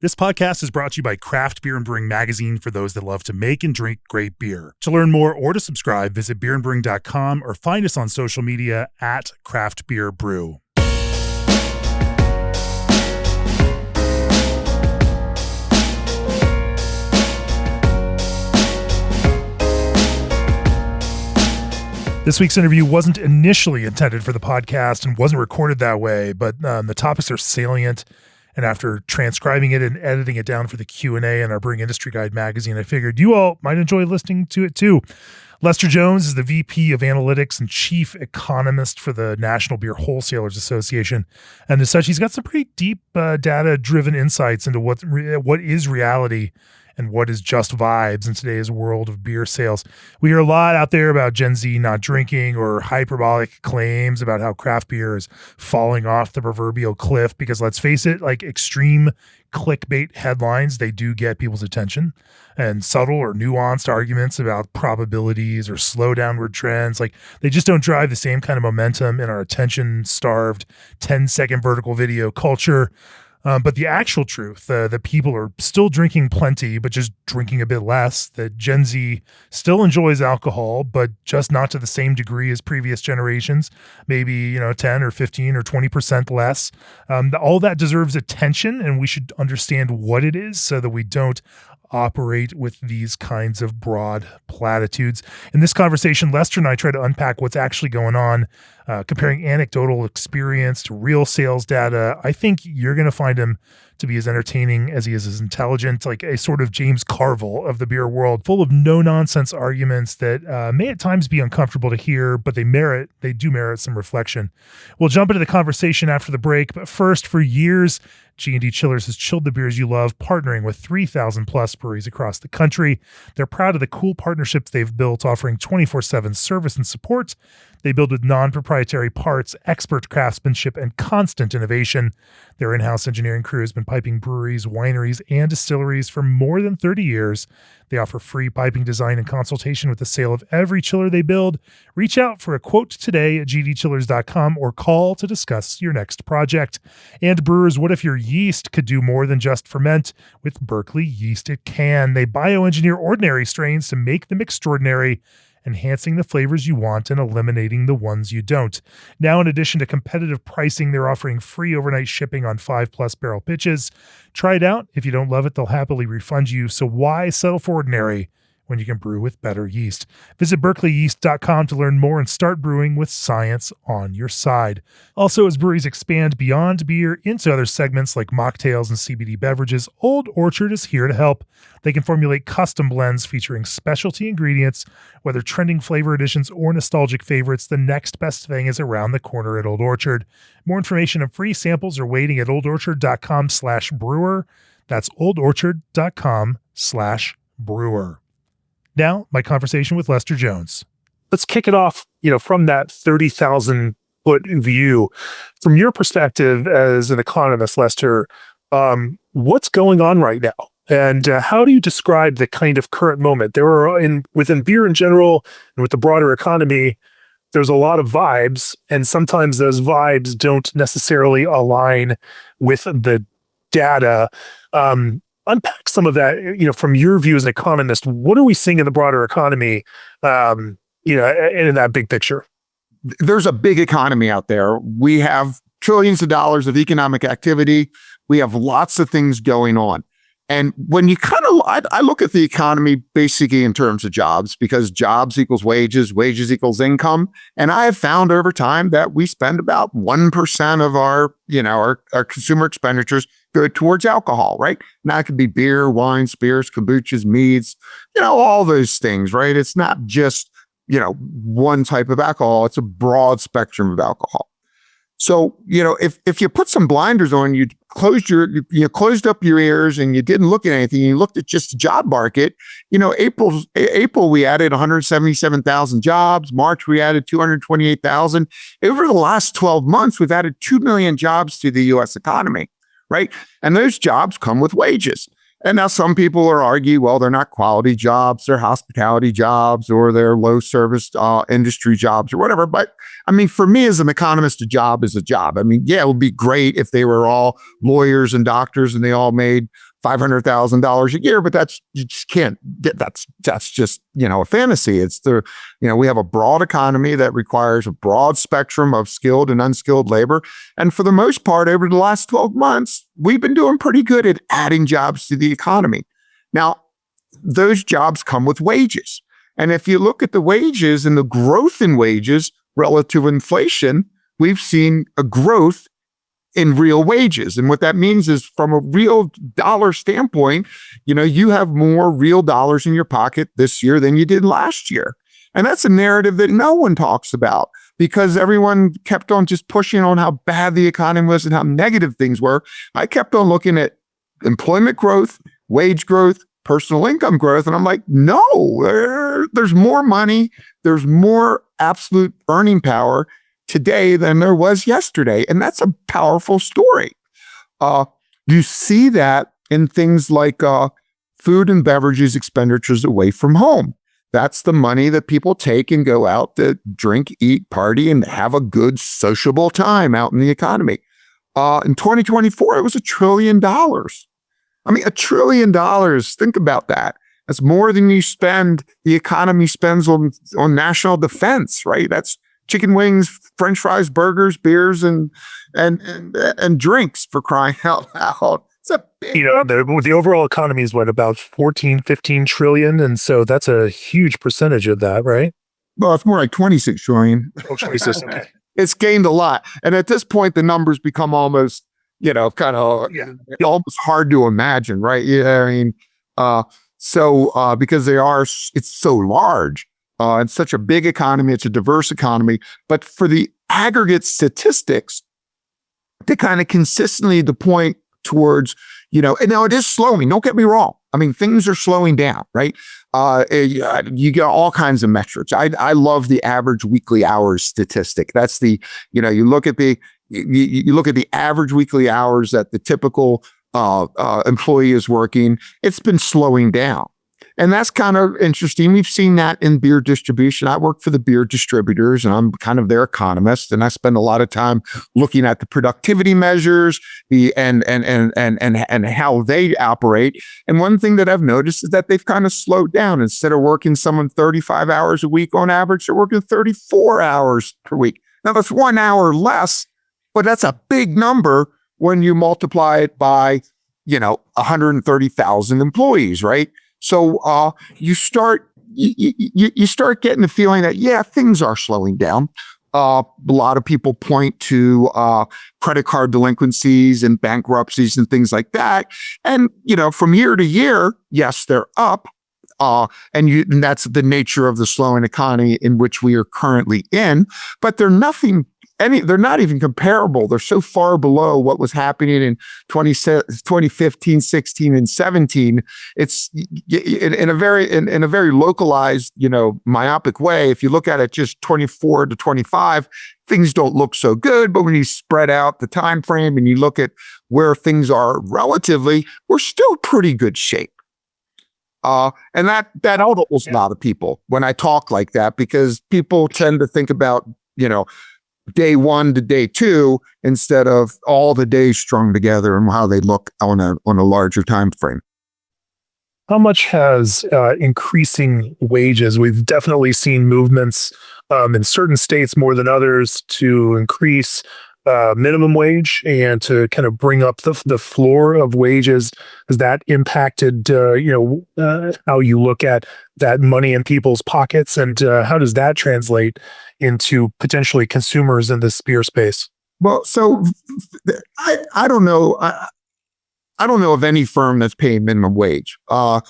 This podcast is brought to you by Craft Beer and Brewing Magazine for those that love to make and drink great beer. To learn more or to subscribe, visit beerandbrewing.com or find us on social media at Craft Beer Brew. This week's interview wasn't initially intended for the podcast and wasn't recorded that way, but the topics are salient. And after transcribing it and editing it down for the Q&A in our Brewing Industry Guide magazine, I figured you all might enjoy listening to it too. Lester Jones is the VP of Analytics and Chief Economist for the National Beer Wholesalers Association. And as such, he's got some pretty deep data-driven insights into what is reality and what is just vibes in today's world of beer sales. We hear a lot out there about Gen Z not drinking or hyperbolic claims about how craft beer is falling off the proverbial cliff because, let's face it, like extreme clickbait headlines, they do get people's attention, and subtle or nuanced arguments about probabilities or slow downward trends, like they just don't drive the same kind of momentum in our attention-starved 10-second vertical video culture. But the actual truth, that people are still drinking plenty, but just drinking a bit less, that Gen Z still enjoys alcohol, but just not to the same degree as previous generations, maybe, 10 or 15 or 20% less. All that deserves attention, and we should understand what it is so that we don't operate with these kinds of broad platitudes. In this conversation, Lester and I try to unpack what's actually going on, comparing anecdotal experience to real sales data. I think you're going to find him to be as entertaining as he is as intelligent, like a sort of James Carville of the beer world, full of no-nonsense arguments that may at times be uncomfortable to hear, but they do merit some reflection. We'll jump into the conversation after the break, but first, for years, G&D Chillers has chilled the beers you love, partnering with 3,000 plus breweries across the country. They're proud of the cool partnerships they've built, offering 24/7 service and support. They build with non-proprietary parts, expert craftsmanship, and constant innovation. Their in-house engineering crew has been piping breweries, wineries, and distilleries for more than 30 years. They offer free piping design and consultation with the sale of every chiller they build. Reach out for a quote today at gdchillers.com or call to discuss your next project. And brewers, what if your yeast could do more than just ferment? With Berkeley Yeast, it can. They bioengineer ordinary strains to make them extraordinary, enhancing the flavors you want and eliminating the ones you don't. Now, in addition to competitive pricing, they're offering free overnight shipping on 5+ barrel pitches. Try it out. If you don't love it, they'll happily refund you. So why settle for ordinary when you can brew with better yeast? Visit berkeleyyeast.com to learn more and start brewing with science on your side. Also, as breweries expand beyond beer into other segments like mocktails and CBD beverages, Old Orchard is here to help. They can formulate custom blends featuring specialty ingredients. Whether trending flavor additions or nostalgic favorites, the next best thing is around the corner at Old Orchard. More information and free samples are waiting at oldorchard.com/brewer. That's oldorchard.com/brewer. Now, my conversation with Lester Jones. Let's kick it off, from that 30,000 foot view. From your perspective as an economist, Lester, what's going on right now? And how do you describe the kind of current moment? Within beer in general and with the broader economy, there's a lot of vibes, and sometimes those vibes don't necessarily align with the data. Unpack some of that, from your view as an economist. What are we seeing in the broader economy, in that big picture? There's a big economy out there. We have trillions of dollars of economic activity. We have lots of things going on. And when you I look at the economy basically in terms of jobs, because jobs equals wages, wages equals income. And I have found over time that we spend about 1% of our consumer expenditures go towards alcohol, right? Now it could be beer, wine, spirits, kombuchas, meads, all those things, right? It's not just, one type of alcohol. It's a broad spectrum of alcohol. So, if you put some blinders on, you closed up your ears and you didn't look at anything, you looked at just the job market, April we added 177,000 jobs. March we added 228,000. Over the last 12 months, we've added 2 million jobs to the U.S. economy, right? And those jobs come with wages. And now some people are argue, well, they're not quality jobs, they're hospitality jobs, or they're low service industry jobs or whatever. But I mean, for me as an economist, a job is a job. I mean, yeah, it would be great if they were all lawyers and doctors and they all made $500,000 a year, but you just can't get, that's just, a fantasy. It's we have a broad economy that requires a broad spectrum of skilled and unskilled labor. And for the most part, over the last 12 months, we've been doing pretty good at adding jobs to the economy. Now, those jobs come with wages. And if you look at the wages and the growth in wages relative to inflation, we've seen a growth in real wages. And what that means is, from a real dollar standpoint, you have more real dollars in your pocket this year than you did last year. And that's a narrative that no one talks about, because everyone kept on just pushing on how bad the economy was and how negative things were. I kept on looking at employment growth, wage growth, personal income growth. And I'm like, no, there's more money. There's more absolute earning power today than there was yesterday. And that's a powerful story. You see that in things like food and beverages expenditures away from home. That's the money that people take and go out to drink, eat, party, and have a good sociable time out in the economy. In 2024, it was $1 trillion. I mean, $1 trillion. Think about that. That's more than the economy spends on national defense, right? That's chicken wings, French fries, burgers, beers, and drinks, for crying out loud. It's a big the overall economy is about 14, 15 trillion. And so that's a huge percentage of that, right? Well, it's more like 26 trillion. Oh, 26, okay. It's gained a lot. And at this point, the numbers become almost, kind of almost hard to imagine, right? Yeah, I mean, because it's so large. It's such a big economy. It's a diverse economy. But for the aggregate statistics, they kind of consistently to point towards, and now it is slowing. Don't get me wrong. I mean, things are slowing down, right? You get all kinds of metrics. I love the average weekly hours statistic. That's you look at the average weekly hours that the typical employee is working. It's been slowing down. And that's kind of interesting. We've seen that in beer distribution. I work for the beer distributors, and I'm kind of their economist. And I spend a lot of time looking at the productivity measures, and how they operate. And one thing that I've noticed is that they've kind of slowed down. Instead of working someone 35 hours a week on average, they're working 34 hours per week. Now, that's 1 hour less, but that's a big number when you multiply it by, 130,000 employees, right? So you start getting the feeling that, things are slowing down. A lot of people point to credit card delinquencies and bankruptcies and things like that. And, from year to year, yes, they're up. And that's the nature of the slowing economy in which we are currently in. But they're not even comparable. They're so far below what was happening in 2015, 16, and 17. It's in a very localized, myopic way. If you look at it just 24 to 25, things don't look so good. But when you spread out the time frame and you look at where things are relatively, we're still pretty good shape. And that outles a lot of people when I talk like that, because people tend to think about, day one to day two instead of all the days strung together and how they look on a larger time frame. How much has increasing wages? We've definitely seen movements in certain states more than others to increase minimum wage and to kind of bring up the floor of wages. Has that impacted how you look at that money in people's pockets, and how does that translate into potentially consumers in this beer space? Well, so I don't know. I don't know of any firm that's paying minimum wage. If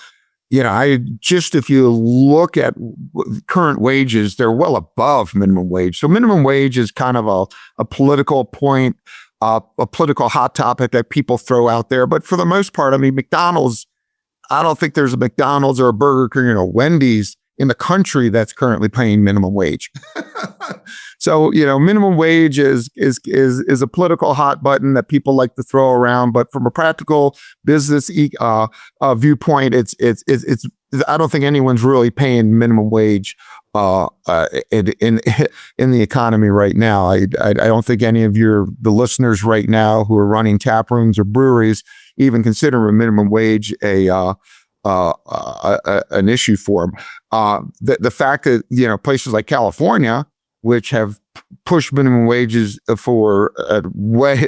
you look at current wages, they're well above minimum wage. So minimum wage is kind of a political point, a political hot topic that people throw out there. But for the most part, I mean, McDonald's, I don't think there's a McDonald's or a Burger King or a Wendy's in the country that's currently paying minimum wage. So, minimum wage is a political hot button that people like to throw around. But from a practical business viewpoint, it's I don't think anyone's really paying minimum wage in the economy right now. I don't think any of the listeners right now who are running tap rooms or breweries, even consider a minimum wage an issue for them. The fact that places like California, which have pushed minimum wages for way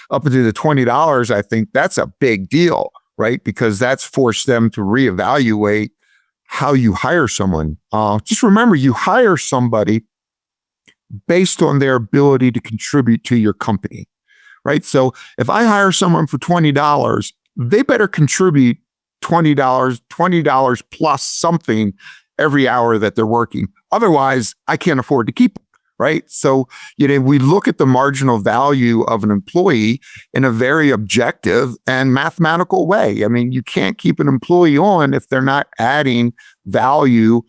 up into the $20, I think that's a big deal, right? Because that's forced them to reevaluate how you hire someone. Just remember, you hire somebody based on their ability to contribute to your company, right? So if I hire someone for $20, they better contribute $20 plus something every hour that they're working. Otherwise, I can't afford to keep them, right? So, we look at the marginal value of an employee in a very objective and mathematical way. I mean, you can't keep an employee on if they're not adding value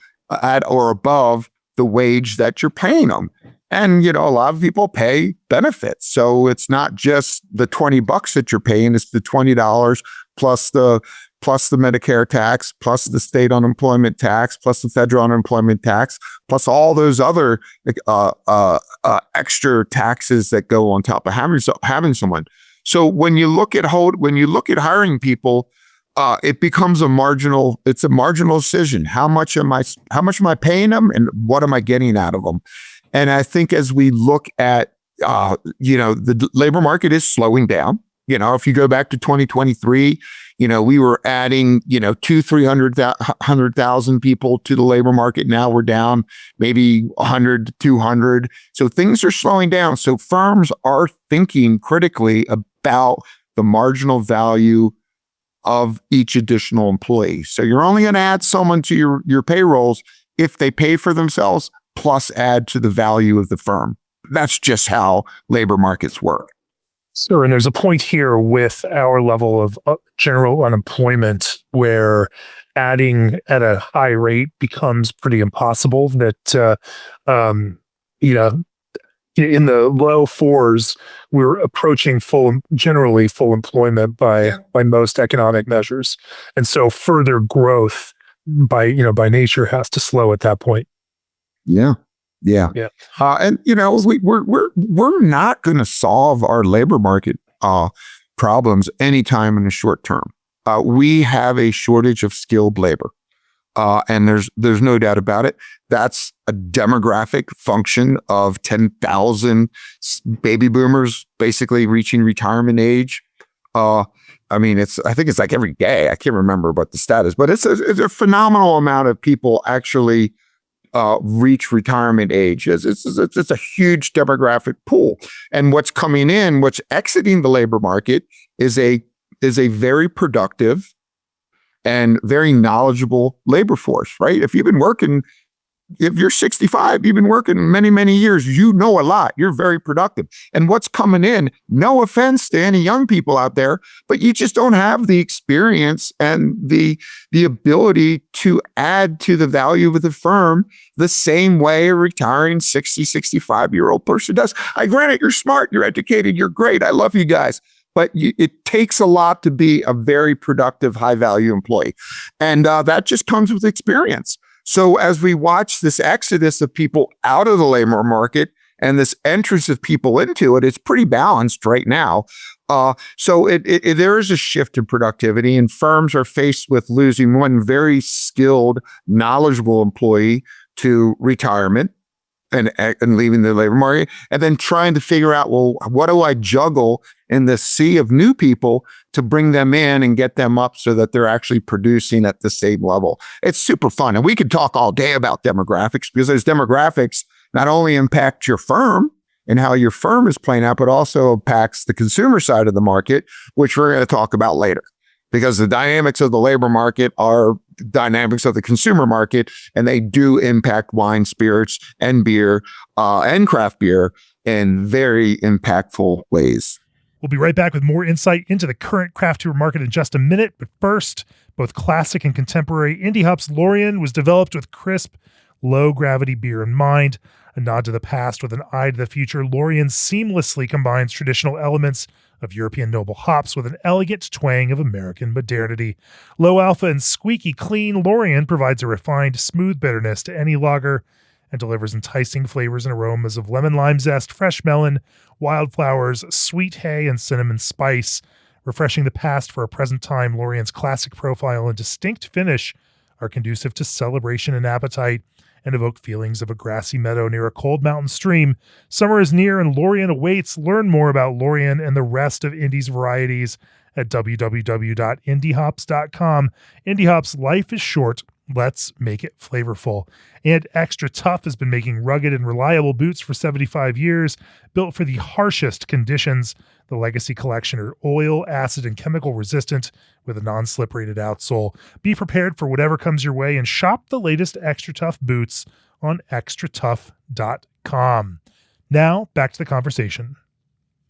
at or above the wage that you're paying them. And, a lot of people pay benefits. So it's not just the $20 that you're paying, it's the $20 plus the Medicare tax, plus the state unemployment tax, plus the federal unemployment tax, plus all those other extra taxes that go on top of having someone. So when you look at hiring people, it becomes a marginal decision. How much am I paying them, and what am I getting out of them? And I think as we look at the labor market is slowing down. If you go back to 2023, we were adding, 300,000 people to the labor market. Now we're down maybe 100 to 200. So things are slowing down. So firms are thinking critically about the marginal value of each additional employee. So you're only going to add someone to your payrolls if they pay for themselves plus add to the value of the firm. That's just how labor markets work. Sure. And there's a point here with our level of general unemployment where adding at a high rate becomes pretty impossible. That, in the low fours, we're approaching generally full employment by most economic measures. And so further growth by nature has to slow at that point. Yeah. And we're not going to solve our labor market problems anytime in the short term. We have a shortage of skilled labor, and there's no doubt about it. That's a demographic function of 10,000 baby boomers basically reaching retirement age. I think it's like every day. I can't remember what the stat is, but it's a phenomenal amount of people actually reach retirement age. It's a huge demographic pool. And what's exiting the labor market is a very productive and very knowledgeable labor force, right? If you're 65, you've been working many, many years, you know a lot, you're very productive. And what's coming in, no offense to any young people out there, but you just don't have the experience and the ability to add to the value of the firm the same way a retiring 60, 65-year-old person does. I grant it, you're smart, you're educated, you're great, I love you guys. But it takes a lot to be a very productive, high-value employee. And that just comes with experience. So as we watch this exodus of people out of the labor market and this entrance of people into it, it's pretty balanced right now. So there is a shift in productivity, and firms are faced with losing one very skilled, knowledgeable employee to retirement and leaving the labor market, and then trying to figure out, well, what do I juggle in the sea of new people to bring them in and get them up so that they're actually producing at the same level. It's super fun. And we could talk all day about demographics, because those demographics not only impact your firm and how your firm is playing out, but also impacts the consumer side of the market, which we're going to talk about later. Because the dynamics of the labor market are dynamics of the consumer market, and they do impact wine, spirits, and beer, and craft beer in very impactful ways. We'll be right back with more insight into the current craft beer market in just a minute. But first, both classic and contemporary indie hops Lorien was developed with crisp, low-gravity beer in mind. A nod to the past with an eye to the future, Lorien seamlessly combines traditional elements of European noble hops with an elegant twang of American modernity. Low alpha and squeaky clean, Lorien provides a refined, smooth bitterness to any lager and delivers enticing flavors and aromas of lemon lime zest, fresh melon, wildflowers, sweet hay, and cinnamon spice. Refreshing the past for a present time, Lorient's classic profile and distinct finish are conducive to celebration and appetite and evoke feelings of a grassy meadow near a cold mountain stream. Summer is near and Lorient awaits. Learn more about Lorient and the rest of Indie's varieties at www.indiehops.com. Indie Hops, life is short. Let's make it flavorful. And Extra Tough has been making rugged and reliable boots for 75 years, built for the harshest conditions. The Legacy Collection are oil, acid, and chemical resistant with a non-slip rated outsole. Be prepared for whatever comes your way and shop the latest Extra Tough boots on extratough.com. Now, back to the conversation.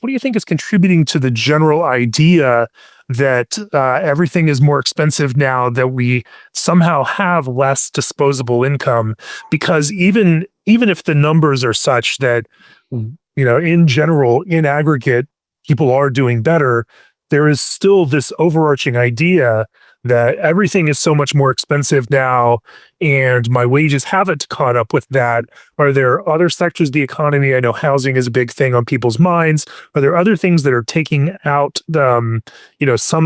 What do you think is contributing to the general idea that everything is more expensive now, that we somehow have less disposable income? Because even if the numbers are such that, in general, in aggregate, people are doing better, there is still this overarching idea that everything is so much more expensive now and my wages haven't caught up with that. Are there other sectors of the economy? I know housing is a big thing on people's minds. Are there other things that are taking out some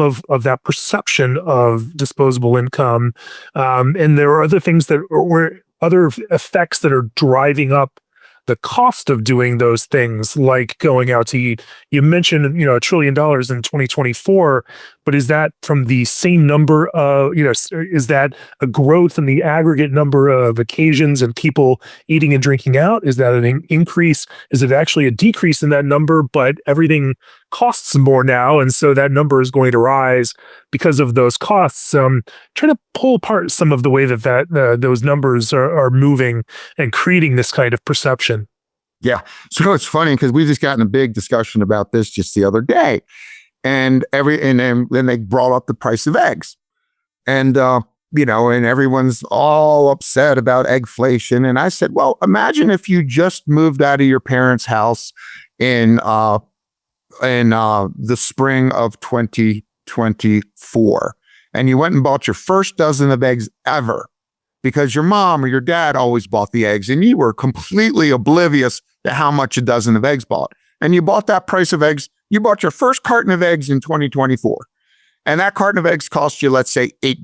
of that perception of disposable income? And there are other things or other effects that are driving up the cost of doing those things, like going out to eat. You mentioned, $1 trillion in 2024, but is that from the same number of, is that a growth in the aggregate number of occasions and people eating and drinking out? Is that an increase? Is it actually a decrease in that number, but everything costs more now, and so that number is going to rise because of those costs? Try to pull apart some of the way that those numbers are moving and creating this kind of perception. Yeah. So it's funny because we just got in a big discussion about this just the other day. And then they brought up the price of eggs. And and everyone's all upset about eggflation. And I said, well, imagine if you just moved out of your parents' house in the spring of 2024, and you went and bought your first dozen of eggs ever because your mom or your dad always bought the eggs and you were completely oblivious to how much a dozen of eggs bought. And you bought that price of eggs. You bought your first carton of eggs in 2024. And that carton of eggs cost you, let's say, $8,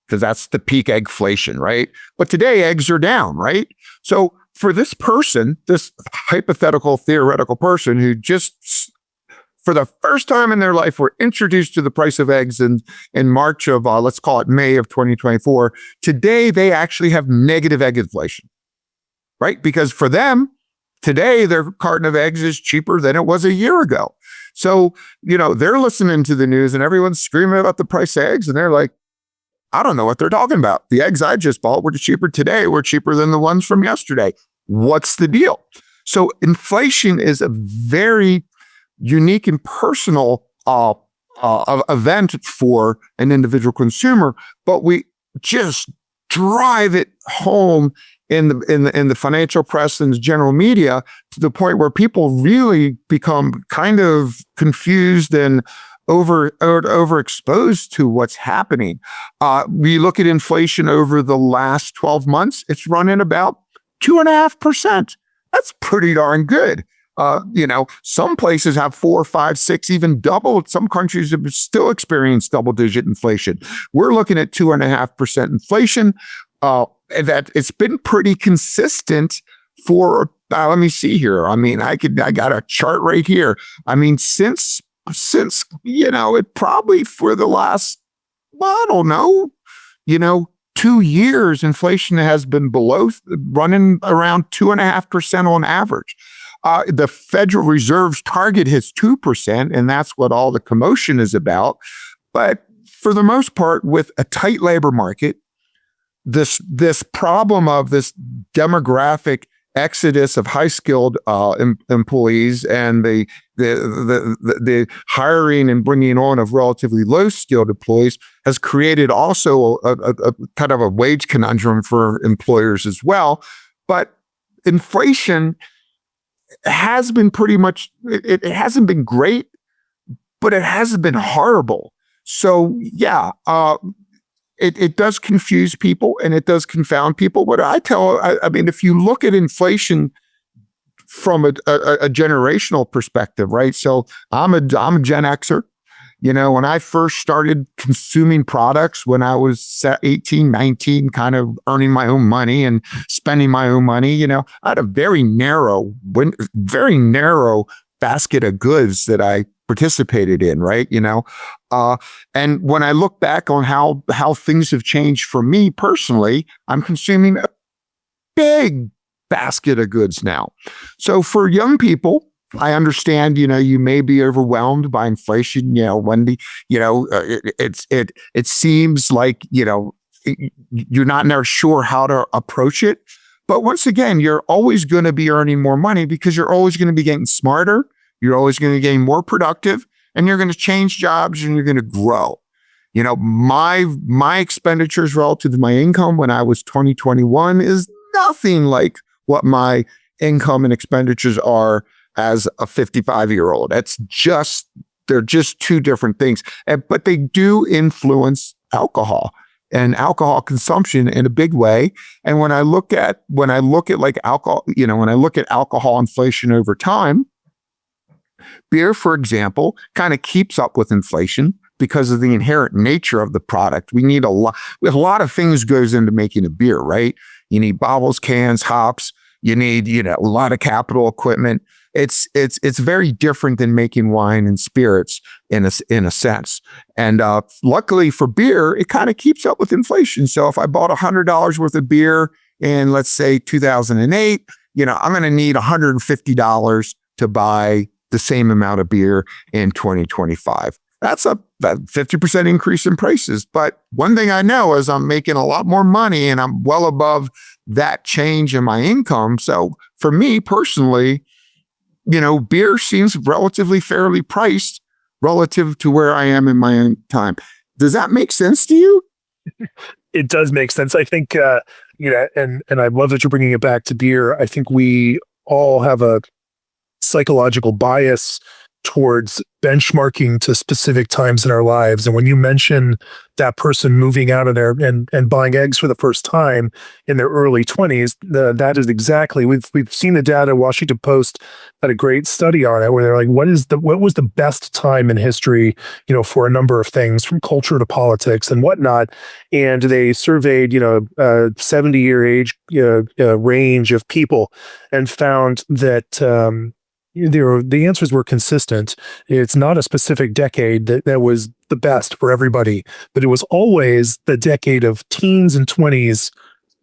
because that's the peak eggflation, right? But today eggs are down, right? So for this person, this hypothetical, theoretical person who just, for the first time in their life, were introduced to the price of eggs in March of, let's call it May of 2024, today they actually have negative egg inflation, right? Because for them, today their carton of eggs is cheaper than it was a year ago. So, they're listening to the news and everyone's screaming about the price of eggs and they're like, I don't know what they're talking about. The eggs I just bought were cheaper today, were cheaper than the ones from yesterday. What's the deal? So inflation is a very unique and personal event for an individual consumer, but we just drive it home in the financial press and the general media to the point where people really become kind of confused and overexposed to what's happening. We look at inflation over the last 12 months, it's running about 2.5%. That's pretty darn good. Some places have 4, 5, 6, even double. Some countries have still experienced double-digit inflation. We're looking at 2.5% inflation. That it's been pretty consistent for. Let me see here. I mean, I got a chart right here. I mean, since it probably for the last, I don't know, 2 years, inflation has been running around 2.5% on average. The Federal Reserve's target is 2%, and that's what all the commotion is about. But for the most part, with a tight labor market, this problem of this demographic exodus of high-skilled employees and the hiring and bringing on of relatively low-skilled employees has created also a kind of a wage conundrum for employers as well. But inflation has been pretty much, it hasn't been great, but it hasn't been horrible. So yeah, it does confuse people and it does confound people. But I mean, if you look at inflation from a generational perspective, right? So I'm a Gen Xer, When I first started consuming products when I was 18, 19, kind of earning my own money and spending my own money, I had a very narrow basket of goods that I participated in, right? And when I look back on how things have changed for me personally, I'm consuming a big basket of goods now. So for young people, I understand, you may be overwhelmed by inflation, Wendy, it seems like, you're not never sure how to approach it. But once again, you're always going to be earning more money because you're always going to be getting smarter. You're always going to be getting more productive, and you're going to change jobs and you're going to grow. My expenditures relative to my income when I was 2021 is nothing like what my income and expenditures are as a 55-year-old. They're just two different things. But they do influence alcohol and alcohol consumption in a big way. And when I look at like alcohol, when I look at alcohol inflation over time, beer, for example, kind of keeps up with inflation because of the inherent nature of the product. We need a lot of things goes into making a beer, right? You need bottles, cans, hops. You need, a lot of capital equipment. It's very different than making wine and spirits in a sense. And luckily for beer, it kind of keeps up with inflation. So if I bought $100 worth of beer in, let's say, 2008, I'm going to need $150 to buy the same amount of beer in 2025. That's a 50% increase in prices. But one thing I know is I'm making a lot more money and I'm well above that change in my income. So for me personally, beer seems relatively fairly priced relative to where I am in my own time. Does that make sense to you? It does make sense. I think, and I love that you're bringing it back to beer. I think we all have a psychological bias towards benchmarking to specific times in our lives. And when you mention that person moving out of there and buying eggs for the first time in their early 20s, that is exactly, we've seen the data. Washington Post had a great study on it where they're like, what was the best time in history, for a number of things from culture to politics and whatnot. And they surveyed, 70-year age range of people and found that, the answers were consistent. It's not a specific decade that was the best for everybody, but it was always the decade of teens and 20s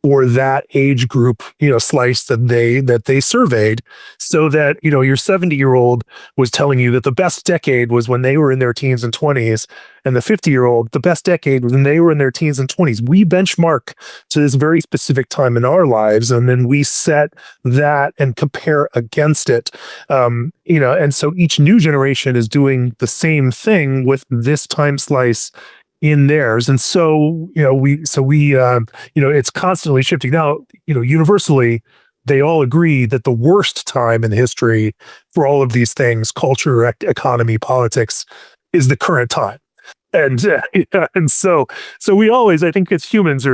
for that age group, slice that they surveyed, so that, your 70-year-old was telling you that the best decade was when they were in their teens and 20s, and the 50-year-old, the best decade was when they were in their teens and 20s. We benchmark to this very specific time in our lives, and then we set that and compare against it. And so each new generation is doing the same thing with this time slice in theirs. And so, it's constantly shifting. Now, universally, they all agree that the worst time in history for all of these things, culture, economy, politics, is the current time. And so we always, I think as humans,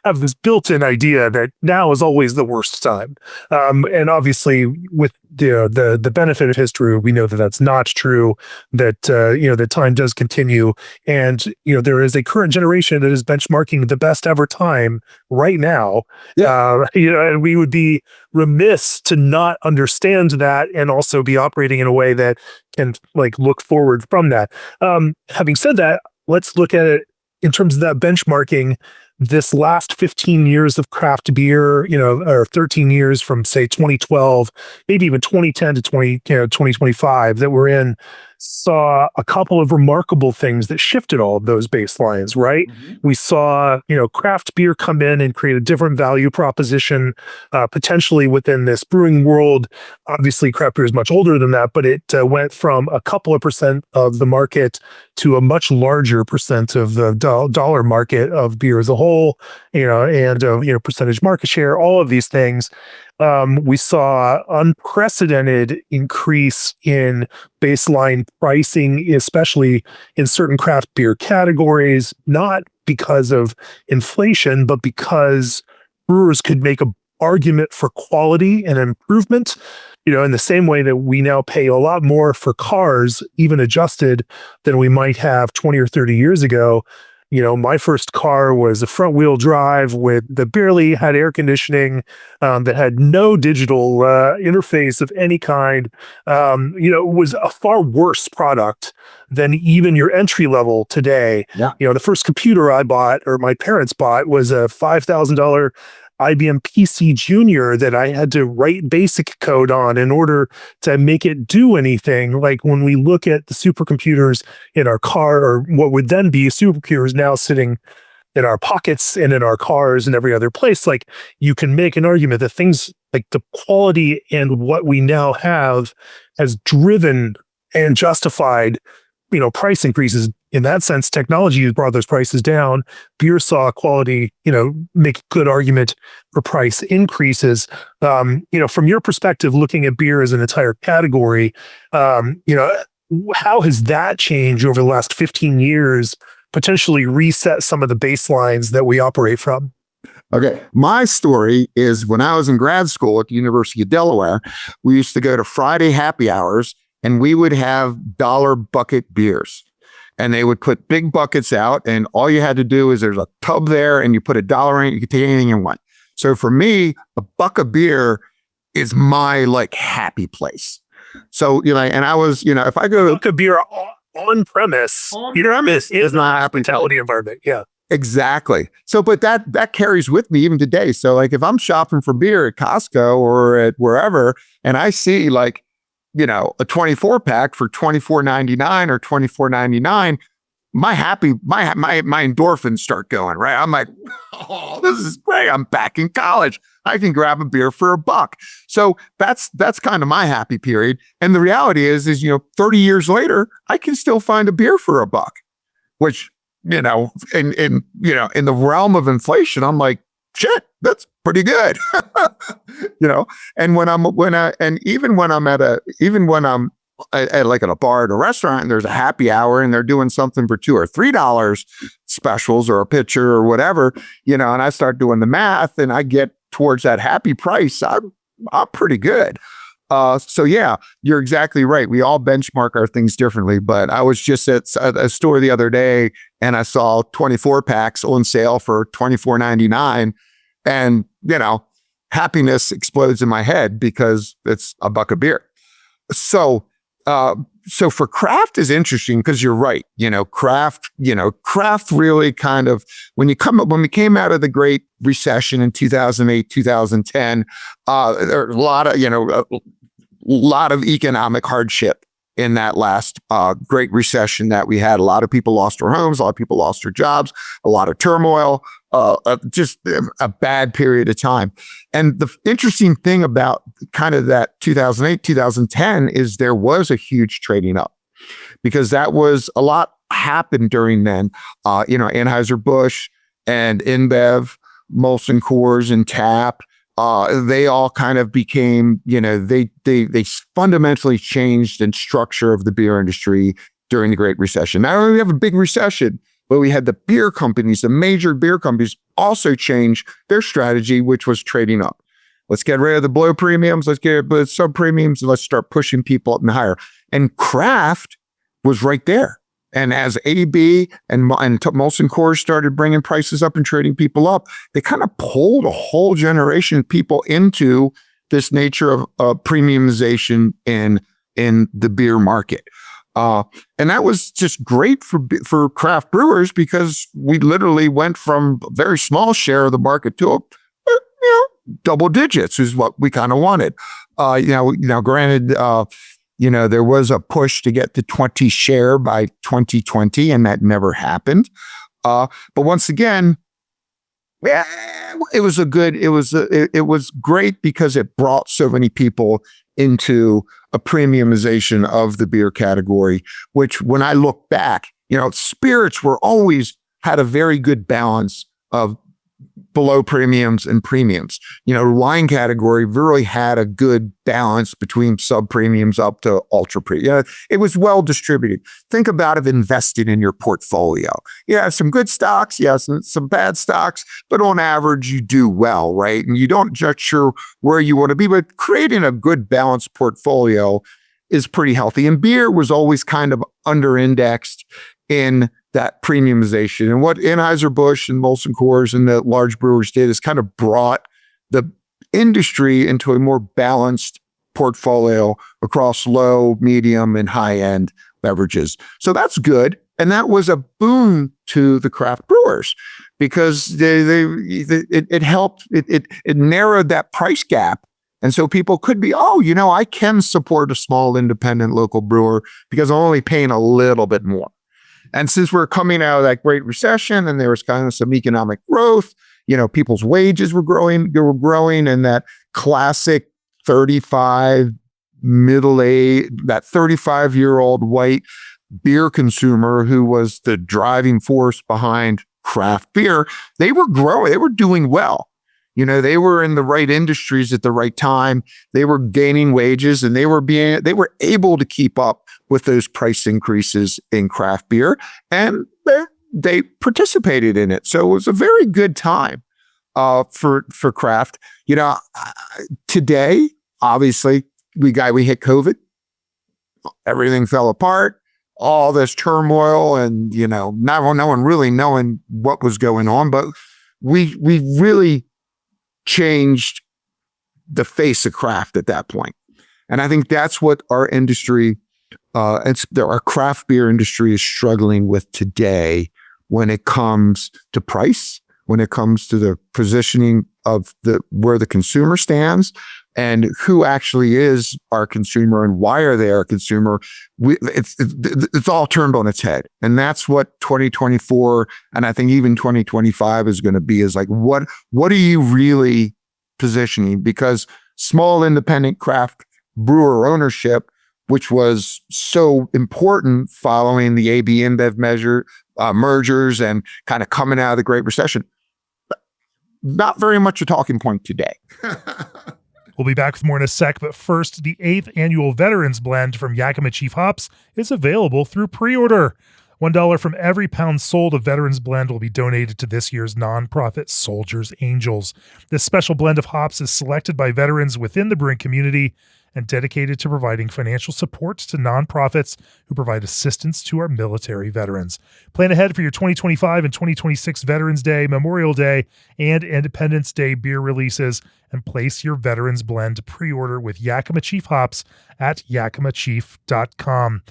have this built-in idea that now is always the worst time. And obviously with the benefit of history, we know that that's not true, that, the time does continue. And, there is a current generation that is benchmarking the best ever time right now. Yeah. And we would be remiss to not understand that and also be operating in a way that can look forward from that. Having said that, let's look at it in terms of that benchmarking. This last 15 years of craft beer, or 13 years from say 2012, maybe even 2010 to 2025 that we're in, saw a couple of remarkable things that shifted all of those baselines, right? Mm-hmm. We saw, craft beer come in and create a different value proposition, potentially within this brewing world. Obviously, craft beer is much older than that, but it went from a couple of percent of the market to a much larger percent of the dollar market of beer as a whole, and percentage market share, all of these things. We saw unprecedented increase in baseline pricing, especially in certain craft beer categories, not because of inflation, but because brewers could make an argument for quality and improvement. in the same way that we now pay a lot more for cars, even adjusted, than we might have 20 or 30 years ago. My first car was a front wheel drive that barely had air conditioning, that had no digital interface of any kind. Was a far worse product than even your entry level today. Yeah. The first computer I bought, or my parents bought, was a $5,000 IBM PC Junior that I had to write basic code on in order to make it do anything. Like when we look at the supercomputers in our car, or what would then be supercomputers now sitting in our pockets and in our cars and every other place, like you can make an argument that things like the quality and what we now have has driven and justified, price increases. In that sense, technology has brought those prices down. Beer saw quality, make a good argument for price increases. From your perspective, looking at beer as an entire category, how has that changed over the last 15 years, potentially reset some of the baselines that we operate from? Okay. My story is when I was in grad school at the University of Delaware, we used to go to Friday happy hours and we would have dollar bucket beers. And they would put big buckets out, and all you had to do is there's a tub there and you put $1 in it, you could take anything you want. So for me, a buck of beer is my happy place. So, and I was, if I go buck of beer on premise, is not a hospitality environment. Yeah. Exactly. So, but that carries with me even today. So if I'm shopping for beer at Costco or at wherever, and I see a 24 pack for $24.99 or $24.99, my endorphins start going, right? I'm like, oh, this is great. I'm back in college. I can grab a beer for $1. So that's kind of my happy period. And the reality is 30 years later, I can still find a beer for $1, which, in the realm of inflation, I'm like, shit, that's pretty good. And even when I'm at a bar at a restaurant and there's a happy hour and they're doing something for $2 or $3 specials or a pitcher or whatever, and I start doing the math and I get towards that happy price, I'm pretty good. So yeah, you're exactly right. We all benchmark our things differently, but I was just at a store the other day and I saw 24 packs on sale for $24.99, and happiness explodes in my head because it's $1 of beer. So for craft is interesting because you're right. Craft really kind of, when we came out of the Great Recession in 2008, 2010, there were a lot of economic hardship in that last Great Recession that we had. A lot of people lost their homes, a lot of people lost their jobs, a lot of turmoil, just a bad period of time. And the interesting thing about kind of that 2008, 2010 is there was a huge trading up, because that was a lot happened during then. Anheuser-Busch and InBev, Molson Coors and Tap, they all kind of became, they fundamentally changed in structure of the beer industry during the Great Recession. Not only do we have a big recession, but we had the beer companies, the major beer companies also change their strategy, which was trading up. Let's get rid of the below premiums, let's get rid of sub premiums, and let's start pushing people up and higher. And craft was right there. And as AB and Molson Coors started bringing prices up and trading people up, they kind of pulled a whole generation of people into this nature of premiumization in the beer market. And that was just great for craft brewers, because we literally went from a very small share of the market to double digits is what we kind of wanted. Granted, there was a push to get to 20 share by 2020, and that never happened. But once again, it was great because it brought so many people into a premiumization of the beer category, which when I look back, spirits were always had a very good balance of below premiums and premiums. You know, the wine category really had a good balance between sub premiums up to ultra premium. It was well distributed. Think about it investing in your portfolio. You have some good stocks, yes, and some bad stocks, but on average, you do well, right? And you don't just sure where you want to be, but creating a good balanced portfolio is pretty healthy. And beer was always kind of under indexed in that premiumization. And what Anheuser-Busch and Molson Coors and the large brewers did is kind of brought the industry into a more balanced portfolio across low, medium, and high-end beverages. So that's good. And that was a boon to the craft brewers because it helped, it narrowed that price gap. And so people could be, I can support a small independent local brewer because I'm only paying a little bit more. And since we're coming out of that Great Recession and there was kind of some economic growth, people's wages were growing, and that classic 35-year-old white beer consumer who was the driving force behind craft beer, they were growing, they were doing well. They were in the right industries at the right time. They were gaining wages and they were able to keep up with those price increases in craft beer, and they participated in it. So it was a very good time for craft. Today, obviously, we hit COVID. Everything fell apart. All this turmoil, and no one really knowing what was going on. But we really changed the face of craft at that point. And I think that's what our industry, our craft beer industry is struggling with today when it comes to price, when it comes to the positioning of where the consumer stands and who actually is our consumer and why are they our consumer. It's all turned on its head. And that's what 2024 and I think even 2025 is going to be, is like, what are you really positioning? Because small independent craft brewer ownership, which was so important following the AB InBev mergers and kind of coming out of the Great Recession, not very much a talking point today. We'll be back with more in a sec, but first, the 8th annual Veterans Blend from Yakima Chief Hops is available through pre-order. $1 from every pound sold of Veterans Blend will be donated to this year's nonprofit Soldiers Angels. This special blend of hops is selected by veterans within the brewing community and dedicated to providing financial support to nonprofits who provide assistance to our military veterans. Plan ahead for your 2025 and 2026 Veterans Day, Memorial Day, and Independence Day beer releases, and place your Veterans Blend pre-order with Yakima Chief Hops at yakimachief.com.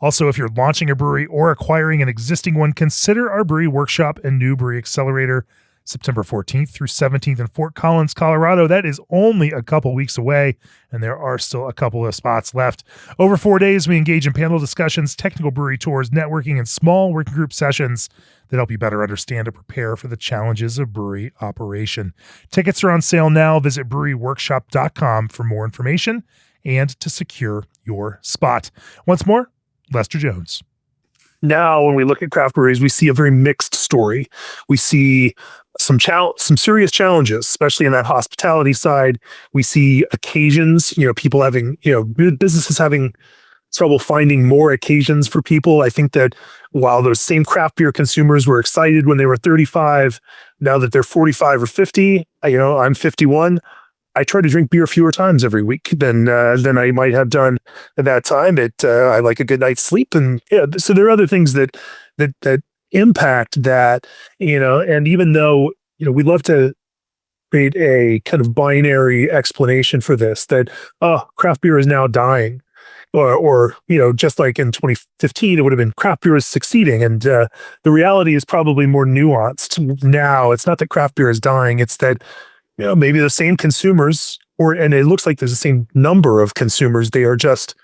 Also, if you're launching a brewery or acquiring an existing one, consider our brewery workshop and new brewery accelerator, September 14th through 17th in Fort Collins, Colorado. That is only a couple weeks away, and there are still a couple of spots left. Over 4 days, we engage in panel discussions, technical brewery tours, networking, and small working group sessions that help you better understand and prepare for the challenges of brewery operation. Tickets are on sale now. Visit breweryworkshop.com for more information and to secure your spot. Once more, Lester Jones. Now, when we look at craft breweries, we see a very mixed story. We see some serious challenges, especially in that hospitality side. We see occasions, people having, businesses having trouble finding more occasions for people. I think that while those same craft beer consumers were excited when they were 35, now that they're 45 or 50, I'm 51. I try to drink beer fewer times every week than I might have done at that time. I like a good night's sleep, and so there are other things that impact that, and even though we love to create a kind of binary explanation for this, that craft beer is now dying, or just like in 2015 it would have been craft beer is succeeding, and the reality is probably more nuanced now. It's not that craft beer is dying, it's that maybe the same consumers, and it looks like there's the same number of consumers, they are just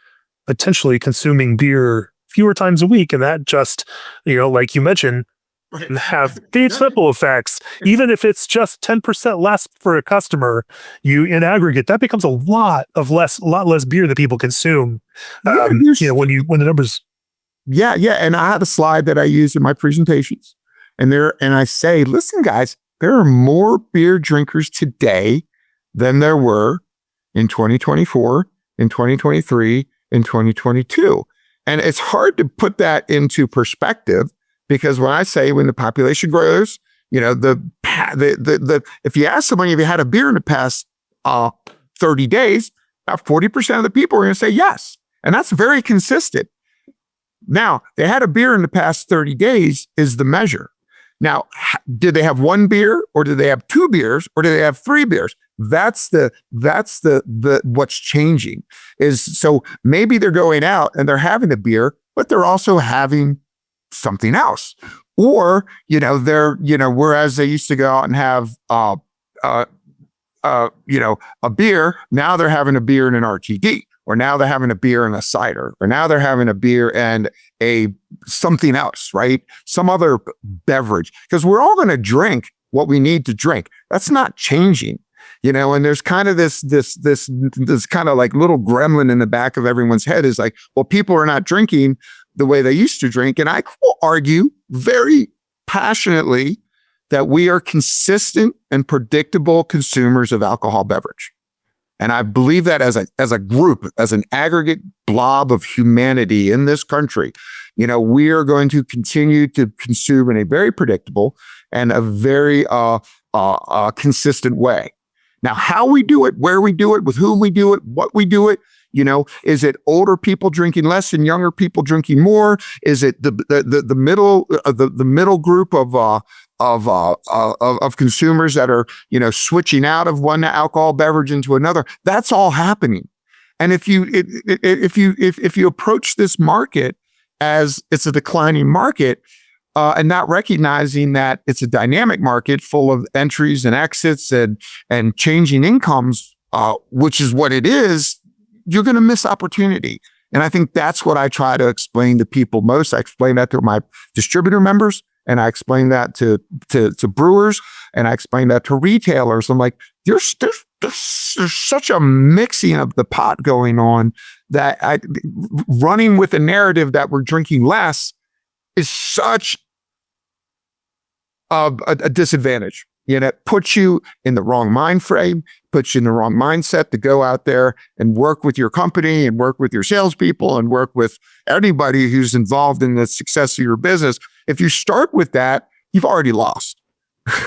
potentially consuming beer fewer times a week. And that just, like you mentioned, have these ripple effects. Even if it's just 10% less for a customer, in aggregate, that becomes a lot less beer that people consume. When the numbers. Yeah. And I had a slide that I use in my presentations, and I say, listen, guys, there are more beer drinkers today than there were in 2024, in 2023, in 2022. And it's hard to put that into perspective because when the population grows, if you ask somebody if you had a beer in the past 30 days, about 40% of the people are going to say yes. And that's very consistent. Now, they had a beer in the past 30 days is the measure. Now, did they have one beer or did they have two beers or did they have three beers? That's what's changing is so maybe they're going out and they're having a beer, but they're also having something else. Or, whereas they used to go out and have, a beer, now they're having a beer and an RTD, or now they're having a beer and a cider, or now they're having a beer and something else, right? Some other beverage, because we're all going to drink what we need to drink. That's not changing, and there's kind of this kind of like little gremlin in the back of everyone's head is like, well, people are not drinking the way they used to drink. And I will argue very passionately that we are consistent and predictable consumers of alcohol beverage. And I believe that as a group, as an aggregate blob of humanity in this country, we are going to continue to consume in a very predictable and a very consistent way. Now, how we do it, where we do it, with whom we do it, what we do it, is it older people drinking less and younger people drinking more? Is it the middle group of consumers that are, switching out of one alcohol beverage into another? That's all happening. And if you approach this market as it's a declining market, and not recognizing that it's a dynamic market full of entries and exits and changing incomes, which is what it is, you're going to miss opportunity. And I think that's what I try to explain to people most. I explain that to my distributor members, and I explain that to brewers, and I explain that to retailers. I'm like, there's such a mixing of the pot going on that running with a narrative that we're drinking less is such a disadvantage. It puts you in the wrong mind frame, puts you in the wrong mindset to go out there and work with your company and work with your salespeople and work with anybody who's involved in the success of your business. If you start with that, you've already lost.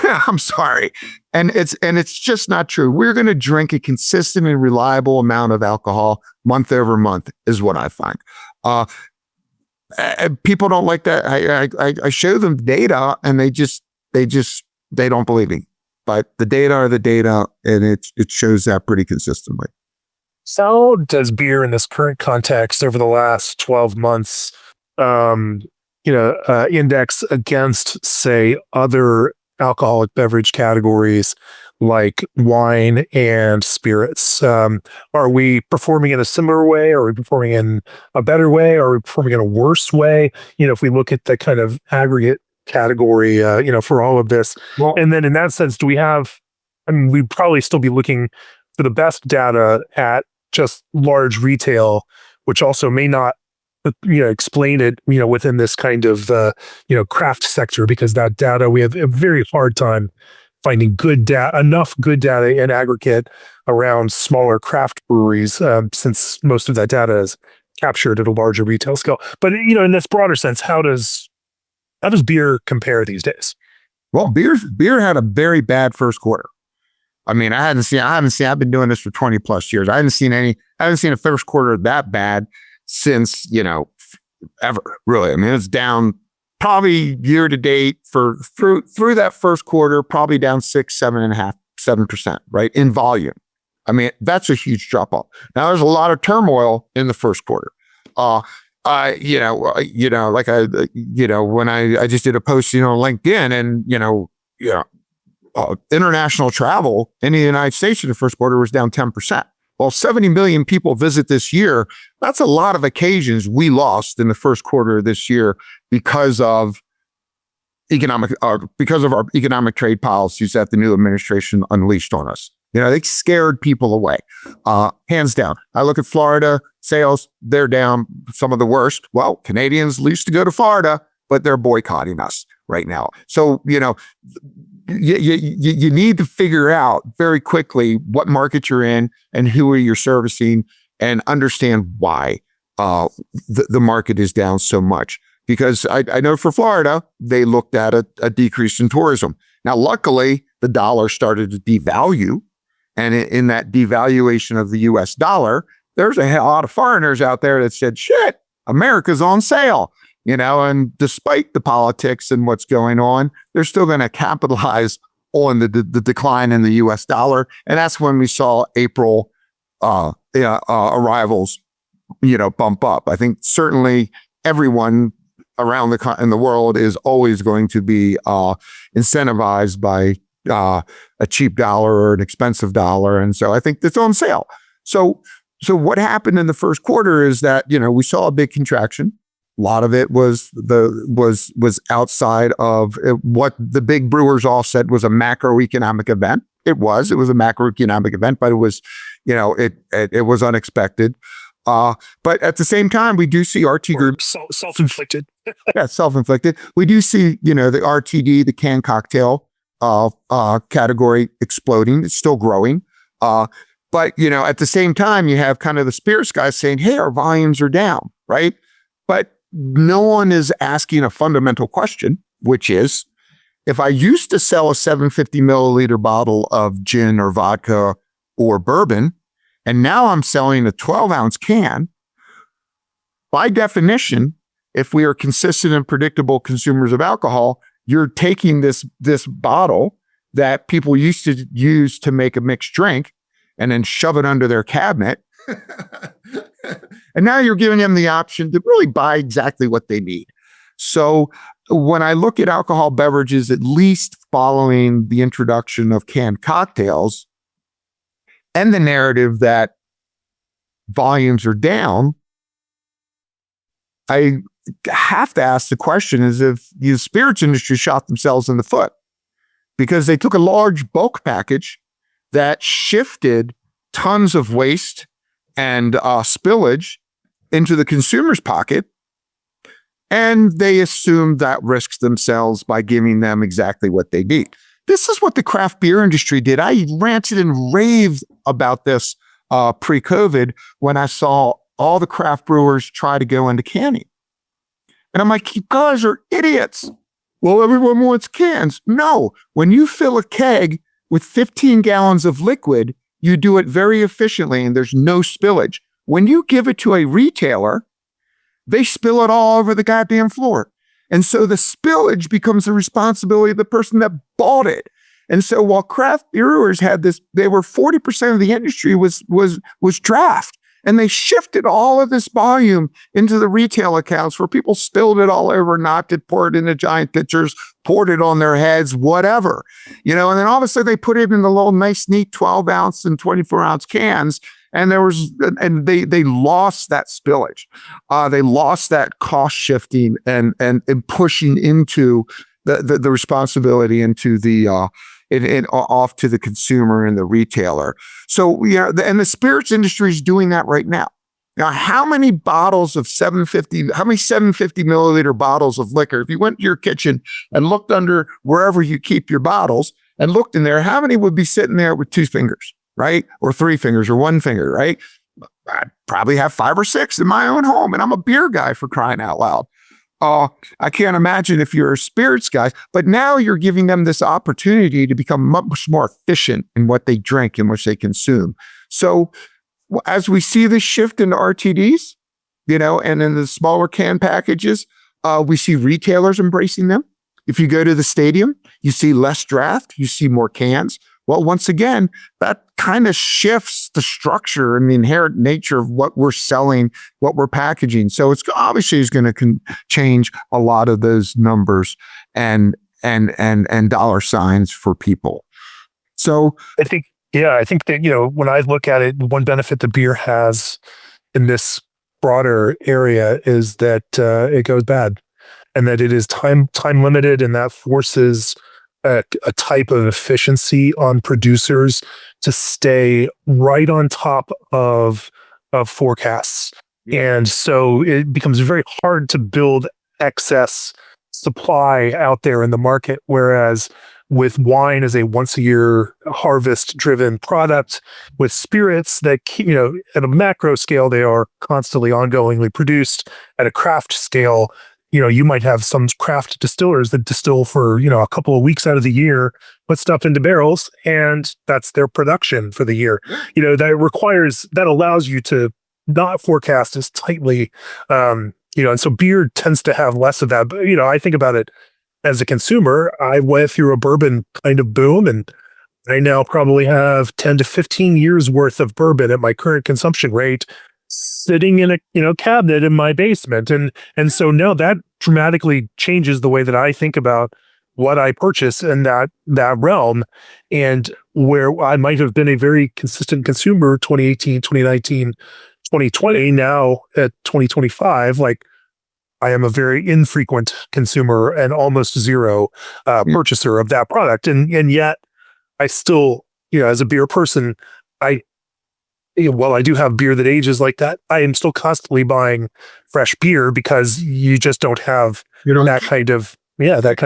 I'm sorry. And it's just not true. We're going to drink a consistent and reliable amount of alcohol month over month is what I find. People don't like that. I show them data and they don't believe me, but the data are the data, and it shows that pretty consistently. So does beer in this current context over the last 12 months, index against, say, other alcoholic beverage categories like wine and spirits? Are we performing in a similar way? Are we performing in a better way? Are we performing in a worse way? If we look at the kind of aggregate category, for all of this. Well, and then in that sense, we'd probably still be looking for the best data at just large retail, which also may not, explain it, within this kind of, craft sector, because that data, we have a very hard time finding enough good data in aggregate around smaller craft breweries, since most of that data is captured at a larger retail scale. But, in this broader sense, how does beer compare these days? Well, beer had a very bad first quarter. I mean, I've been doing this for 20 plus years. I haven't seen a first quarter that bad since, ever, really. I mean, it's down probably year to date through that first quarter, probably down 7%, right? In volume. I mean, that's a huge drop off. Now there's a lot of turmoil in the first quarter. When I just did a post, on LinkedIn, and, international travel in the United States in the first quarter was down 10%. Well, 70 million people visit this year. That's a lot of occasions we lost in the first quarter of this year because of our economic trade policies that the new administration unleashed on us. They scared people away, hands down. I look at Florida sales, they're down some of the worst. Well, Canadians used to go to Florida, but they're boycotting us right now. So, you need to figure out very quickly what market you're in and who are you servicing, and understand why the market is down so much. Because I know for Florida, they looked at a decrease in tourism. Now, luckily, the dollar started to devalue. And in that devaluation of the US dollar, there's a lot of foreigners out there that said, shit, America's on sale. And despite the politics and what's going on, they're still going to capitalize on the decline in the US dollar. And that's when we saw April arrivals, bump up. I think certainly everyone around in the world is always going to be incentivized by a cheap dollar or an expensive dollar. And so I think it's on sale. So what happened in the first quarter is that, we saw a big contraction. A lot of it was outside of what the big brewers all said was a macroeconomic event. It was a macroeconomic event, but it was, it was unexpected. But at the same time, we do see RT groups self-inflicted. Yeah, self-inflicted. We do see, the RTD, the canned cocktail category exploding. It's still growing. But, at the same time, you have kind of the spirits guys saying, hey, our volumes are down, right? But no one is asking a fundamental question, which is, if I used to sell a 750 milliliter bottle of gin or vodka or bourbon, and now I'm selling a 12-ounce can, by definition, if we are consistent and predictable consumers of alcohol, you're taking this bottle that people used to use to make a mixed drink and then shove it under their cabinet. And now you're giving them the option to really buy exactly what they need. So when I look at alcohol beverages, at least following the introduction of canned cocktails and the narrative that volumes are down, I have to ask the question is if the spirits industry shot themselves in the foot, because they took a large bulk package that shifted tons of waste and spillage into the consumer's pocket, and they assumed that risks themselves by giving them exactly what they need. This is what the craft beer industry did. I ranted and raved about this pre-COVID when I saw all the craft brewers try to go into canning. And I'm like, you guys are idiots. Well, everyone wants cans. No, when you fill a keg with 15 gallons of liquid, you do it very efficiently and there's no spillage. When you give it to a retailer, they spill it all over the goddamn floor. And so the spillage becomes the responsibility of the person that bought it. And so while craft brewers had this, they were 40% of the industry was draft. And they shifted all of this volume into the retail accounts where people spilled it all over, knocked it, poured it into giant pitchers, poured it on their heads, whatever. And then all of a sudden they put it in the little nice, neat 12-ounce and 24-ounce cans. And they lost that spillage. They lost that cost shifting and pushing into the responsibility into the off to the consumer and the retailer. So and the spirits industry is doing that right now. Now, how many bottles of 750 milliliter bottles of liquor, if you went to your kitchen and looked under wherever you keep your bottles and looked in there, how many would be sitting there with 2 fingers? Right? Or 3 fingers or 1 finger, right? I'd probably have 5 or 6 in my own home, and I'm a beer guy, for crying out loud. I can't imagine if you're a spirits guy, but now you're giving them this opportunity to become much more efficient in what they drink and what they consume. So as we see this shift into RTDs, and in the smaller can packages, we see retailers embracing them. If you go to the stadium, you see less draft, you see more cans. Well, once again, that kind of shifts the structure and the inherent nature of what we're selling, what we're packaging. So it's obviously is going to change a lot of those numbers and dollar signs for people. So I think that, when I look at it, one benefit the beer has in this broader area is that it goes bad and that it is time limited, and that forces a type of efficiency on producers to stay right on top of forecasts. Yeah. And so it becomes very hard to build excess supply out there in the market. Whereas with wine as a once a year harvest driven product, with spirits that, at a macro scale, they are constantly ongoingly produced. At a craft scale, you might have some craft distillers that distill for, a couple of weeks out of the year, put stuff into barrels, and that's their production for the year. That allows you to not forecast as tightly. And so beer tends to have less of that. But, I think about it as a consumer. I went through a bourbon kind of boom, and I now probably have 10 to 15 years worth of bourbon at my current consumption rate sitting in a cabinet in my basement. And so now that dramatically changes the way that I think about what I purchase in that realm. And where I might have been a very consistent consumer 2018, 2019, 2020, now at 2025, like I am a very infrequent consumer and almost zero purchaser of that product. And yet I still, as a beer person, while I do have beer that ages like that, I am still constantly buying fresh beer because you just don't have that kind of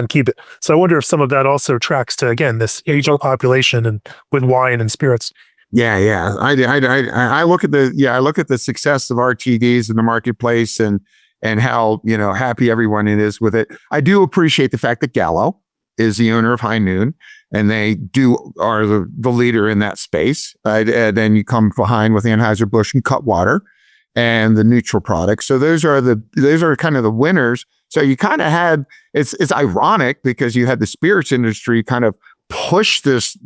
keep it. So I wonder if some of that also tracks to, again, this aging population and with wine and spirits. Yeah. I look at the success of RTDs in the marketplace and how, happy everyone is with it. I do appreciate the fact that Gallo is the owner of High Noon, and they are the leader in that space. And then you come behind with Anheuser-Busch and Cutwater and the neutral products. So those are kind of the winners. So you kind of had, it's ironic because you had the spirits industry kind of push this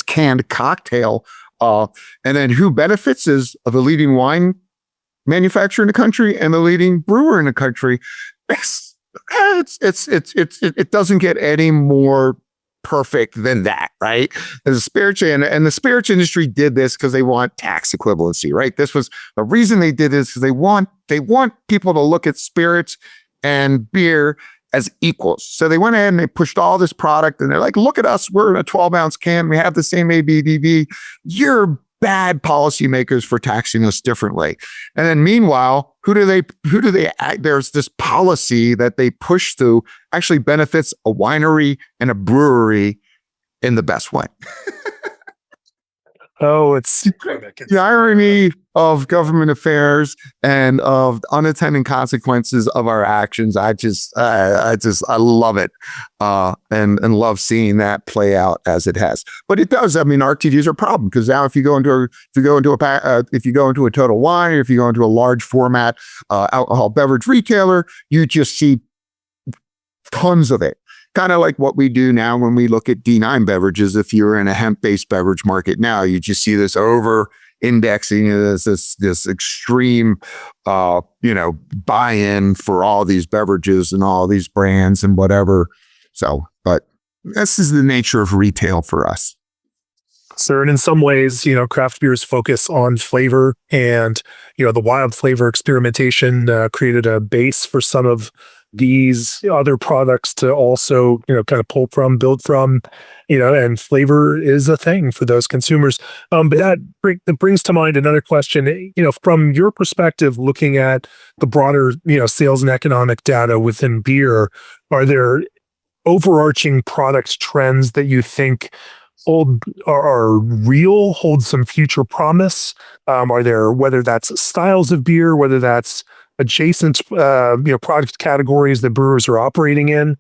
canned cocktail. And then who benefits is the leading wine manufacturer in the country and the leading brewer in the country. It doesn't get any more perfect than that, right? The spirits industry did this because they want tax equivalency, right? This was the reason they did this, because they want people to look at spirits and beer as equals. So they went ahead and they pushed all this product, and they're like, look at us, we're in a 12-ounce can, we have the same ABV. You're bad policymakers for taxing us differently. And then meanwhile, who do they act? There's this policy that they push through actually benefits a winery and a brewery in the best way. Oh, it's the irony of government affairs and of unintended consequences of our actions. I love it, and love seeing that play out as it has. But it does. I mean, RTDs are a problem because now if you go into a Total Wine, or if you go into a large format alcohol beverage retailer, you just see tons of it. Kind of like what we do now when we look at D9 beverages. If you're in a hemp-based beverage market now, you just see this over-indexing, this extreme, buy-in for all these beverages and all these brands and whatever. So, but this is the nature of retail for us. So, and in some ways, craft beers focus on flavor, and, the wild flavor experimentation created a base for some of these other products to also, kind of pull from, build from, and flavor is a thing for those consumers. But that brings to mind another question, from your perspective, looking at the broader, sales and economic data within beer, are there overarching product trends that you think are real, hold some future promise? Are there, whether that's styles of beer, whether that's adjacent product categories that brewers are operating in?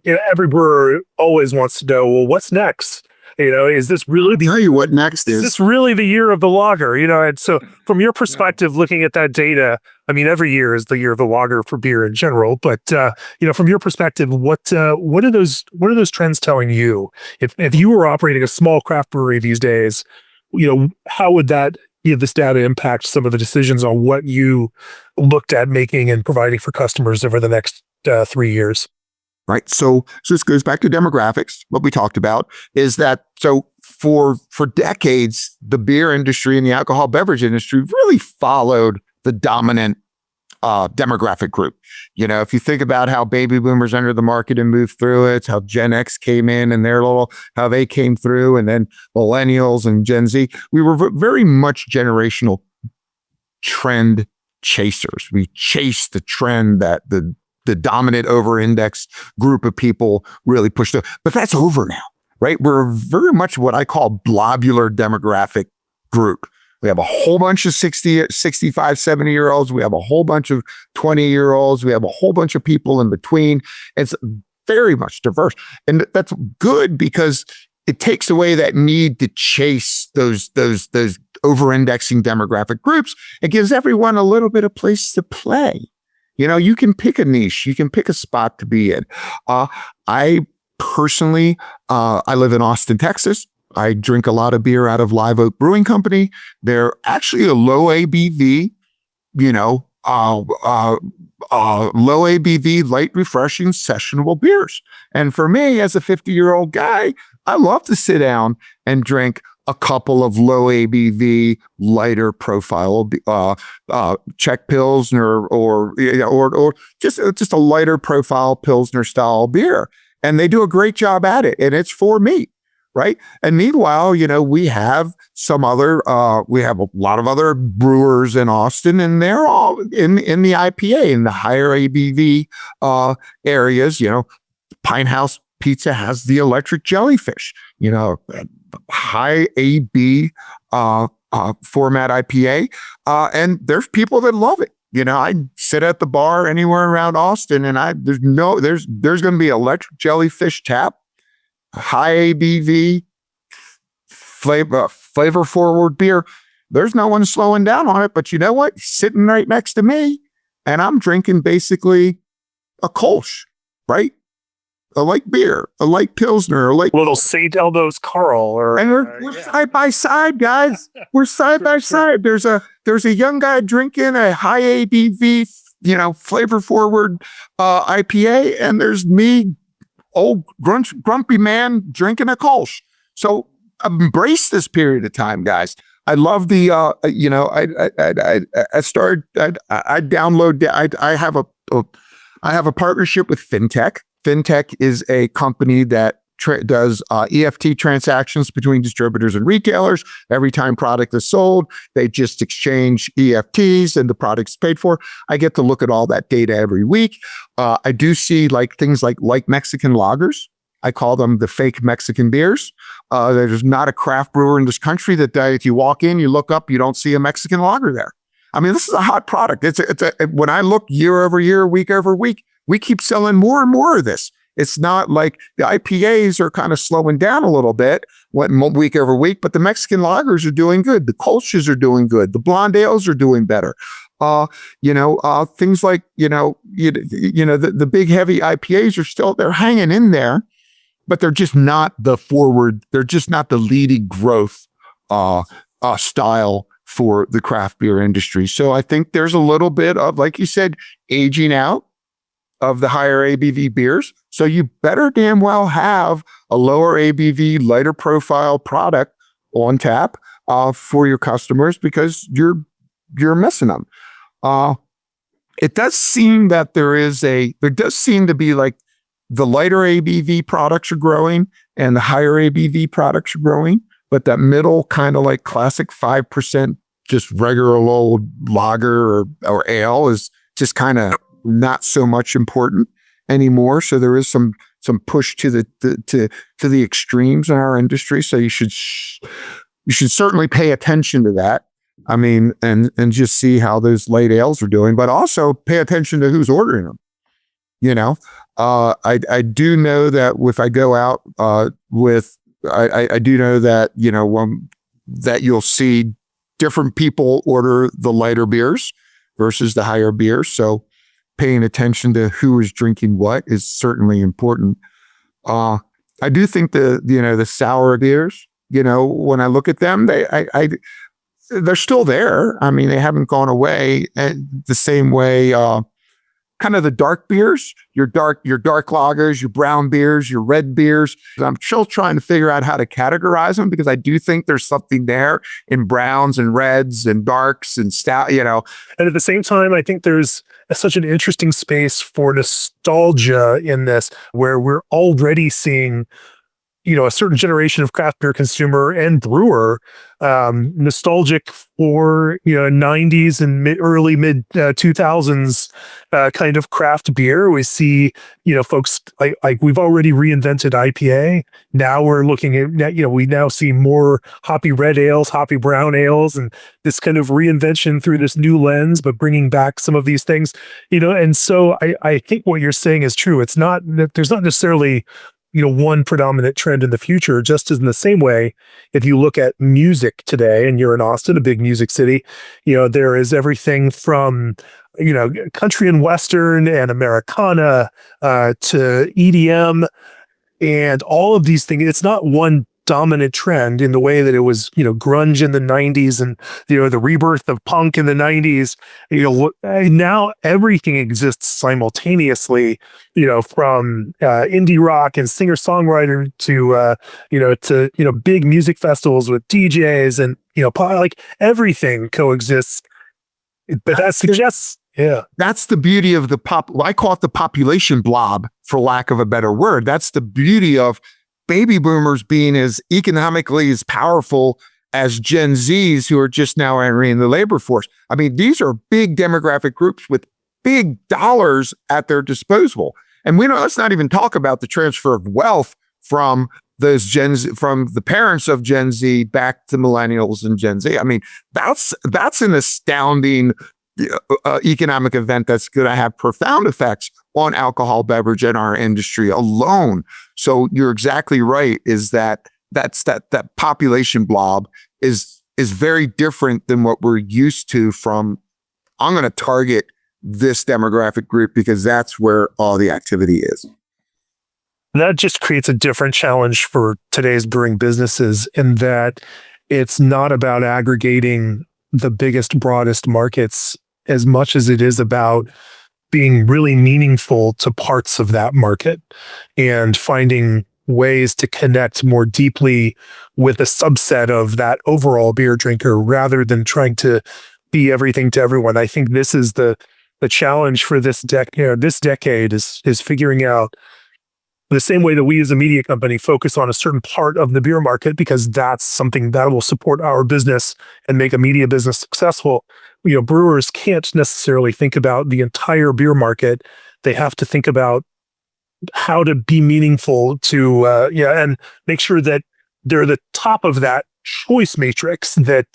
Every brewer always wants to know, well, what's next? Is this really tell you what next is? Is this really the year of the lager? And so from your perspective, looking at that data, I mean, every year is the year of the lager for beer in general, but from your perspective, what are those trends telling you? If you were operating a small craft brewery these days, how would this data impact some of the decisions on what you looked at making and providing for customers over the next 3 years? Right. So this goes back to demographics. What we talked about is that, so for decades, the beer industry and the alcohol beverage industry really followed the dominant demographic group. If you think about how baby boomers entered the market and moved through it, how Gen X came in and how they came through, and then millennials and Gen Z, we were very much generational trend chasers. We chased the trend that the the dominant over-indexed group of people really pushed it. But that's over now, right? We're very much what I call blobular demographic group. We have a whole bunch of 60, 65, 70-year-olds. We have a whole bunch of 20-year-olds. We have a whole bunch of people in between. It's very much diverse. And that's good because it takes away that need to chase those over-indexing demographic groups. It gives everyone a little bit of place to play. You can pick a niche. You can pick a spot to be in. I personally, I live in Austin, Texas. I drink a lot of beer out of Live Oak Brewing Company. They're actually a low ABV, low ABV, light, refreshing, sessionable beers. And for me, as a 50-year-old guy, I love to sit down and drink a couple of low ABV, lighter profile Czech Pilsner or just a lighter profile Pilsner style beer. And they do a great job at it. And it's for me. Right. And meanwhile, we have we have a lot of other brewers in Austin, and they're all in the IPA, in the higher ABV areas. Pine House Pizza has the electric jellyfish, high AB format IPA. And there's people that love it. I sit at the bar anywhere around Austin, and there's going to be electric jellyfish tap, high ABV, flavor forward beer. There's no one slowing down on it, but you know what? Sitting right next to me, and I'm drinking basically a Kolsch, right? A light beer, a light Pilsner, a light little St. Elmo's Carl, and we're side by side, guys. We're side by side. There's a young guy drinking a high ABV, flavor forward IPA, and there's me, old grumpy man, drinking a Kolsch. So embrace this period of time, guys. I love the I have a partnership with FinTech. FinTech is a company that does EFT transactions between distributors and retailers. Every time product is sold, they just exchange EFTs and the product's paid for. I get to look at all that data every week. I do see things like Mexican lagers. I call them the fake Mexican beers. There's not a craft brewer in this country that if you walk in, you look up, you don't see a Mexican lager there. I mean, this is a hot product. When I look year over year, week over week, we keep selling more and more of this. It's not like the IPAs are kind of slowing down a little bit week over week, but the Mexican lagers are doing good. The Kolsch's are doing good. The blonde ales are doing better. Things like, the big heavy IPAs they're hanging in there, but they're just not they're just not the leading growth style for the craft beer industry. So I think there's a little bit of, like you said, aging out of the higher ABV beers. So you better damn well have a lower ABV, lighter profile product on tap for your customers, because you're missing them. It does seem that there does seem to be like the lighter ABV products are growing and the higher ABV products are growing, but that middle kind of like classic 5%, just regular old lager or ale is just kind of not so much important anymore. So there is some push to the extremes in our industry. So you should certainly pay attention to that. I mean, and just see how those light ales are doing, but also pay attention to who's ordering them. I do know that if I go out I do know that, that you'll see different people order the lighter beers versus the higher beers. So paying attention to who is drinking what is certainly important. I do think the sour beers, when I look at them, they're still there. I mean, they haven't gone away the same way. Kind of the dark beers, your dark lagers, your brown beers, your red beers. I'm still trying to figure out how to categorize them, because I do think there's something there in browns and reds and darks and stout, And at the same time, I think there's such an interesting space for nostalgia in this, where we're already seeing a certain generation of craft beer consumer and brewer, nostalgic for 90s and early mid 2000s kind of craft beer. We see folks like we've already reinvented IPA. Now we're looking at we now see more hoppy red ales, hoppy brown ales, and this kind of reinvention through this new lens, but bringing back some of these things. And so I think what you're saying is true. It's not that there's not necessarily one predominant trend in the future, just as in the same way, if you look at music today and you're in Austin, a big music city, there is everything from, country and Western and Americana to EDM and all of these things. It's not one dominant trend in the way that it was, grunge in the 90s and, the rebirth of punk in the 90s. Now everything exists simultaneously, from indie rock and singer-songwriter to big music festivals with DJs and, like everything coexists. But that suggests, yeah. That's the beauty of I call it the population blob, for lack of a better word. That's the beauty of baby boomers being as economically as powerful as Gen Zs who are just now entering the labor force. I mean, these are big demographic groups with big dollars at their disposal. And let's not even talk about the transfer of wealth from from the parents of Gen Z back to millennials and Gen Z. I mean, that's an astounding economic event that's going to have profound effects on alcohol beverage in our industry alone. So you're exactly right, is that population blob is very different than what we're used to from, I'm going to target this demographic group because that's where all the activity is. That just creates a different challenge for today's brewing businesses in that it's not about aggregating the biggest, broadest markets as much as it is about being really meaningful to parts of that market and finding ways to connect more deeply with a subset of that overall beer drinker rather than trying to be everything to everyone. I think this is the challenge for this decade is figuring out the same way that we as a media company focus on a certain part of the beer market because that's something that will support our business and make a media business successful. Brewers can't necessarily think about the entire beer market. They have to think about how to be meaningful to, and make sure that they're the top of that choice matrix, that,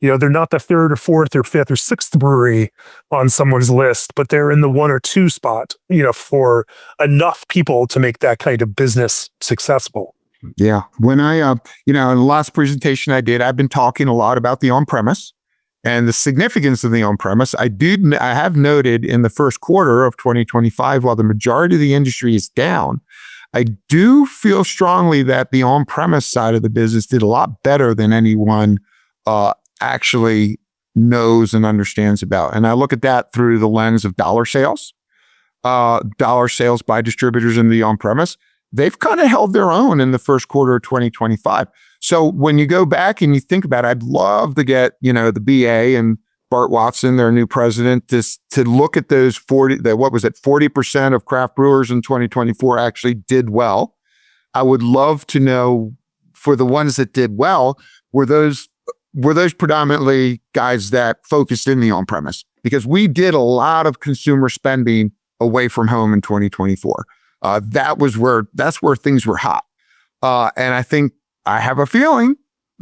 they're not the third or fourth or fifth or sixth brewery on someone's list, but they're in the one or two spot, for enough people to make that kind of business successful. Yeah. When I, in the last presentation I did, I've been talking a lot about the on-premise and the significance of the on-premise. I have noted in the first quarter of 2025, while the majority of the industry is down, I do feel strongly that the on-premise side of the business did a lot better than anyone actually knows and understands about. And I look at that through the lens of dollar sales by distributors in the on-premise. They've kind of held their own in the first quarter of 2025. So when you go back and you think about it, I'd love to get, the BA and Bart Watson, their new president, to look at those 40% of craft brewers in 2024 actually did well. I would love to know, for the ones that did well, were those predominantly guys that focused in the on-premise? Because we did a lot of consumer spending away from home in 2024. That's where things were hot. And I think I have a feeling,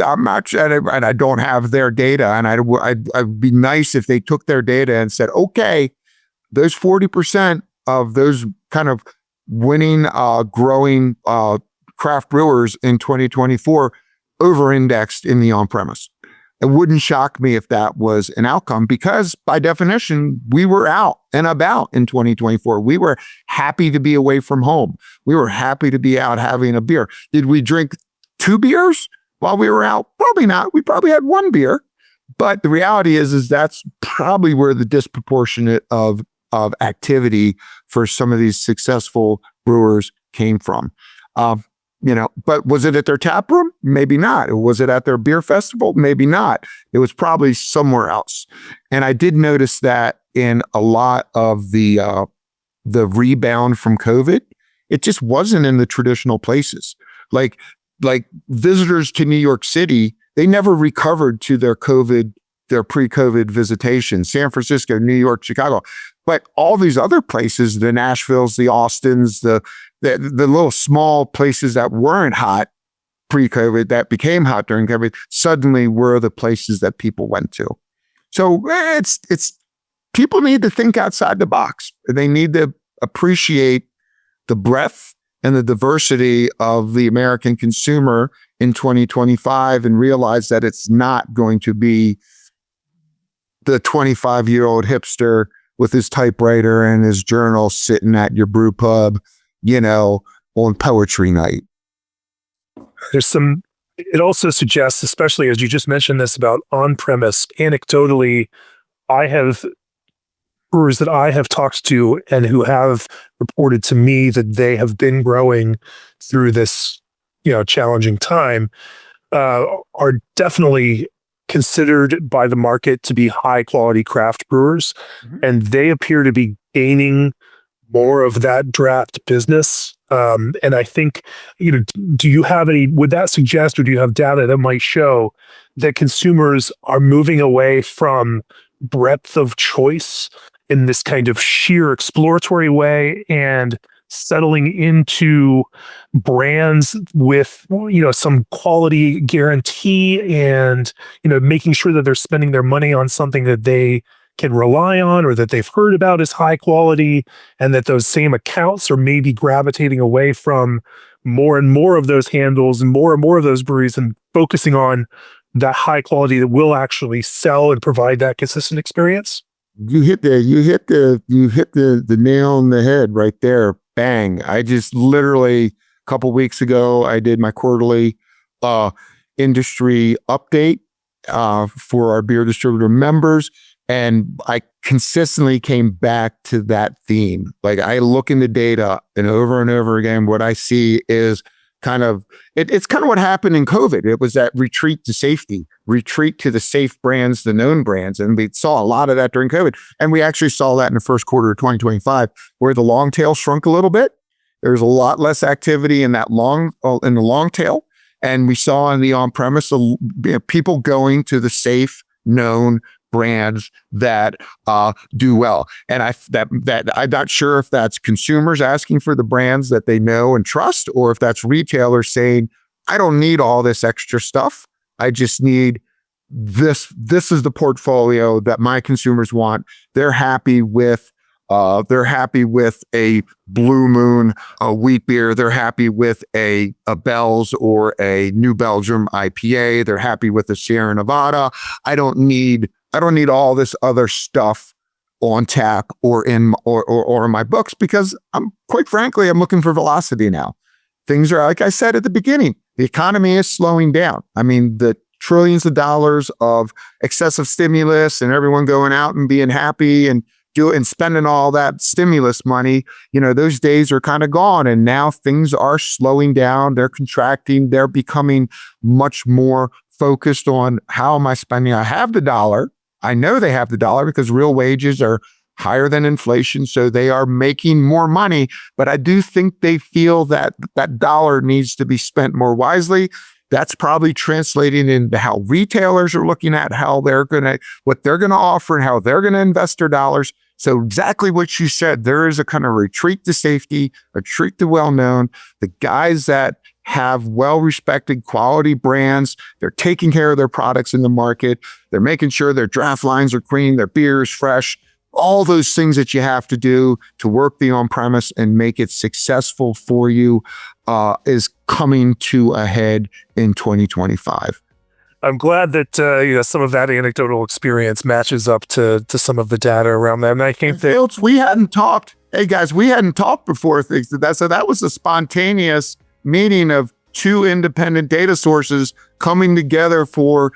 I'm not sure, and I don't have their data, and I'd be nice if they took their data and said, okay, those 40% of those kind of winning, growing craft brewers in 2024 over-indexed in the on-premise. It wouldn't shock me if that was an outcome because by definition, we were out and about in 2024. We were happy to be away from home. We were happy to be out having a beer. Did we drink 2 beers while we were out? Probably not. We probably had 1 beer. But the reality is that's probably where the disproportionate of activity for some of these successful brewers came from. But was it at their tap room? Maybe not. Was it at their beer festival? Maybe not. It was probably somewhere else. And I did notice that in a lot of the rebound from COVID, it just wasn't in the traditional places. Like visitors to New York City, they never recovered to their pre-COVID visitation. San Francisco, New York, Chicago. But all these other places, the Nashvilles, the Austins, the little small places that weren't hot pre-COVID, that became hot during COVID, suddenly were the places that people went to. So it's people need to think outside the box. They need to appreciate the breadth and the diversity of the American consumer in 2025 and realize that it's not going to be the 25-year-old hipster with his typewriter and his journal sitting at your brew pub, on poetry night. It also suggests, especially as you just mentioned this about on-premise, anecdotally, I have brewers that I have talked to and who have reported to me that they have been growing through this, challenging time, are definitely considered by the market to be high quality craft brewers. Mm-hmm. And they appear to be gaining more of that draft business. And I think, do you have would that suggest, or do you have data that might show that consumers are moving away from breadth of choice in this kind of sheer exploratory way and settling into brands with, some quality guarantee and, making sure that they're spending their money on something that they can rely on or that they've heard about as high quality, and that those same accounts are maybe gravitating away from more and more of those handles and more of those breweries and focusing on that high quality that will actually sell and provide that consistent experience? You hit the nail on the head right there. Bang. I just literally a couple weeks ago, I did my quarterly industry update for our beer distributor members. And I consistently came back to that theme. Like, I look in the data and over again, what I see is it's kind of what happened in COVID. It was that retreat to safety, retreat to the safe brands, the known brands. And we saw a lot of that during COVID. And we actually saw that in the first quarter of 2025, where the long tail shrunk a little bit. There's a lot less activity in the long tail. And we saw in the on-premise, people going to the safe, known brands that do well. And I'm not sure if that's consumers asking for the brands that they know and trust, or if that's retailers saying, I don't need all this extra stuff. I just need this. This is the portfolio that my consumers want. They're happy with a Blue Moon, a wheat beer. They're happy with a Bell's or a New Belgium IPA. They're happy with a Sierra Nevada. I don't need all this other stuff on tap or in my books, because I'm looking for velocity now. Things are, like I said at the beginning, the economy is slowing down. I mean, the trillions of dollars of excessive stimulus and everyone going out and being happy and spending all that stimulus money, those days are kind of gone. And now things are slowing down. They're contracting. They're becoming much more focused on, how am I spending? I have the dollar. I know they have the dollar because real wages are higher than inflation. So they are making more money. But I do think they feel that that dollar needs to be spent more wisely. That's probably translating into how retailers are looking at what they're going to offer and how they're going to invest their dollars. So exactly what you said, there is a kind of retreat to safety, a retreat to well-known. The guys that have well-respected quality brands, they're taking care of their products in the market. They're making sure their draft lines are clean, their beer is fresh. All those things that you have to do to work the on-premise and make it successful for you is coming to a head in 2025. I'm glad that some of that anecdotal experience matches up to some of the data around that. And I think that we hadn't talked. Hey guys, we hadn't talked before things that. So that was a spontaneous meeting of two independent data sources coming together for,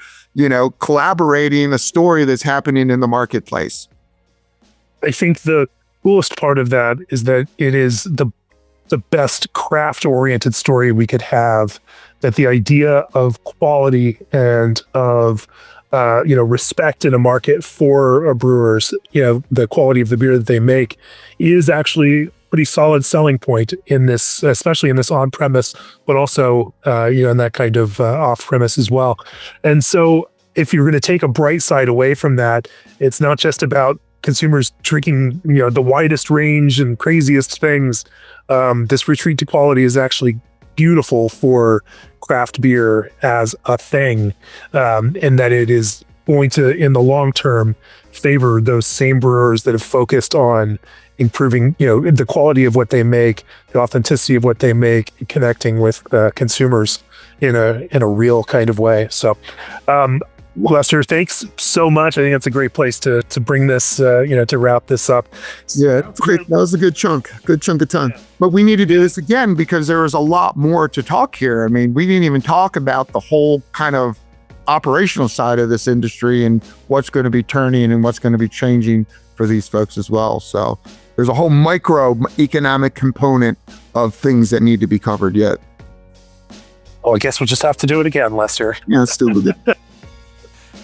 collaborating a story that's happening in the marketplace. I think the coolest part of that is that it is the best craft-oriented story we could have, that the idea of quality and of respect in a market for brewers, the quality of the beer that they make, is actually pretty solid selling point in this, especially in this on-premise, but also, in that kind of off-premise as well. And so if you're going to take a bright side away from that, it's not just about consumers drinking, the widest range and craziest things. This retreat to quality is actually beautiful for craft beer as a thing, and that it is going to, in the long term, favor those same brewers that have focused on improving, the quality of what they make, the authenticity of what they make, and connecting with consumers in a real kind of way. So, Lester, thanks so much. I think that's a great place to bring this, to wrap this up. Yeah, great. That was a good chunk of time. Yeah. But we need to do this again because there is a lot more to talk here. I mean, we didn't even talk about the whole kind of operational side of this industry and what's going to be turning and what's going to be changing for these folks as well. So there's a whole micro economic component of things that need to be covered yet. Well, I guess we'll just have to do it again, Lester. Yeah, let's do it again.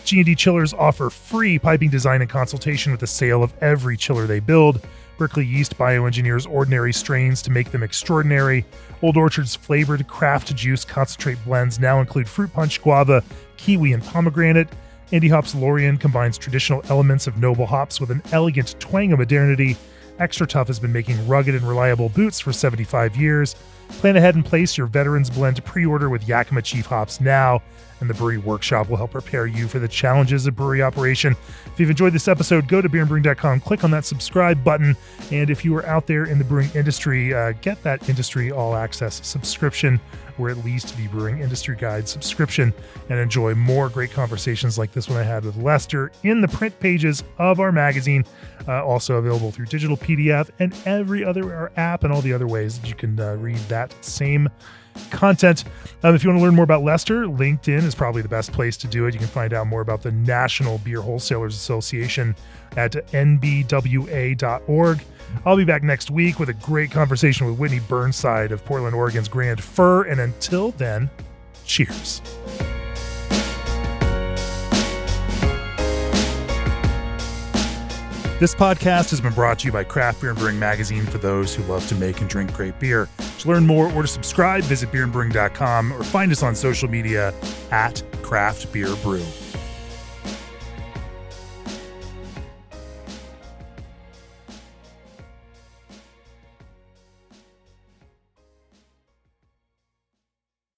G&D Chillers offer free piping design and consultation with the sale of every chiller they build. Berkeley Yeast bioengineers ordinary strains to make them extraordinary. Old Orchard's flavored craft juice concentrate blends now include fruit punch, guava, kiwi, and pomegranate. Indie Hops Lorien combines traditional elements of noble hops with an elegant twang of modernity. Extra Tough has been making rugged and reliable boots for 75 years. Plan ahead and place your Veterans Blend pre-order with Yakima Chief hops now, and the Brewery Workshop will help prepare you for the challenges of brewery operation. If you've enjoyed this episode, go to beerandbrewing.com, click on that subscribe button, and if you are out there in the brewing industry, get that industry all-access subscription, or at least the Brewing Industry Guide subscription, and enjoy more great conversations like this one I had with Lester in the print pages of our magazine, also available through digital PDF and every other app and all the other ways that you can read that same content. If you want to learn more about Lester, LinkedIn is probably the best place to do it. You can find out more about the National Beer Wholesalers Association at nbwa.org. I'll be back next week with a great conversation with Whitney Burnside of Portland, Oregon's Grand Fir. And until then, cheers. This podcast has been brought to you by Craft Beer and Brewing Magazine for those who love to make and drink great beer. To learn more or to subscribe, visit beerandbrewing.com or find us on social media at Craft Beer Brew.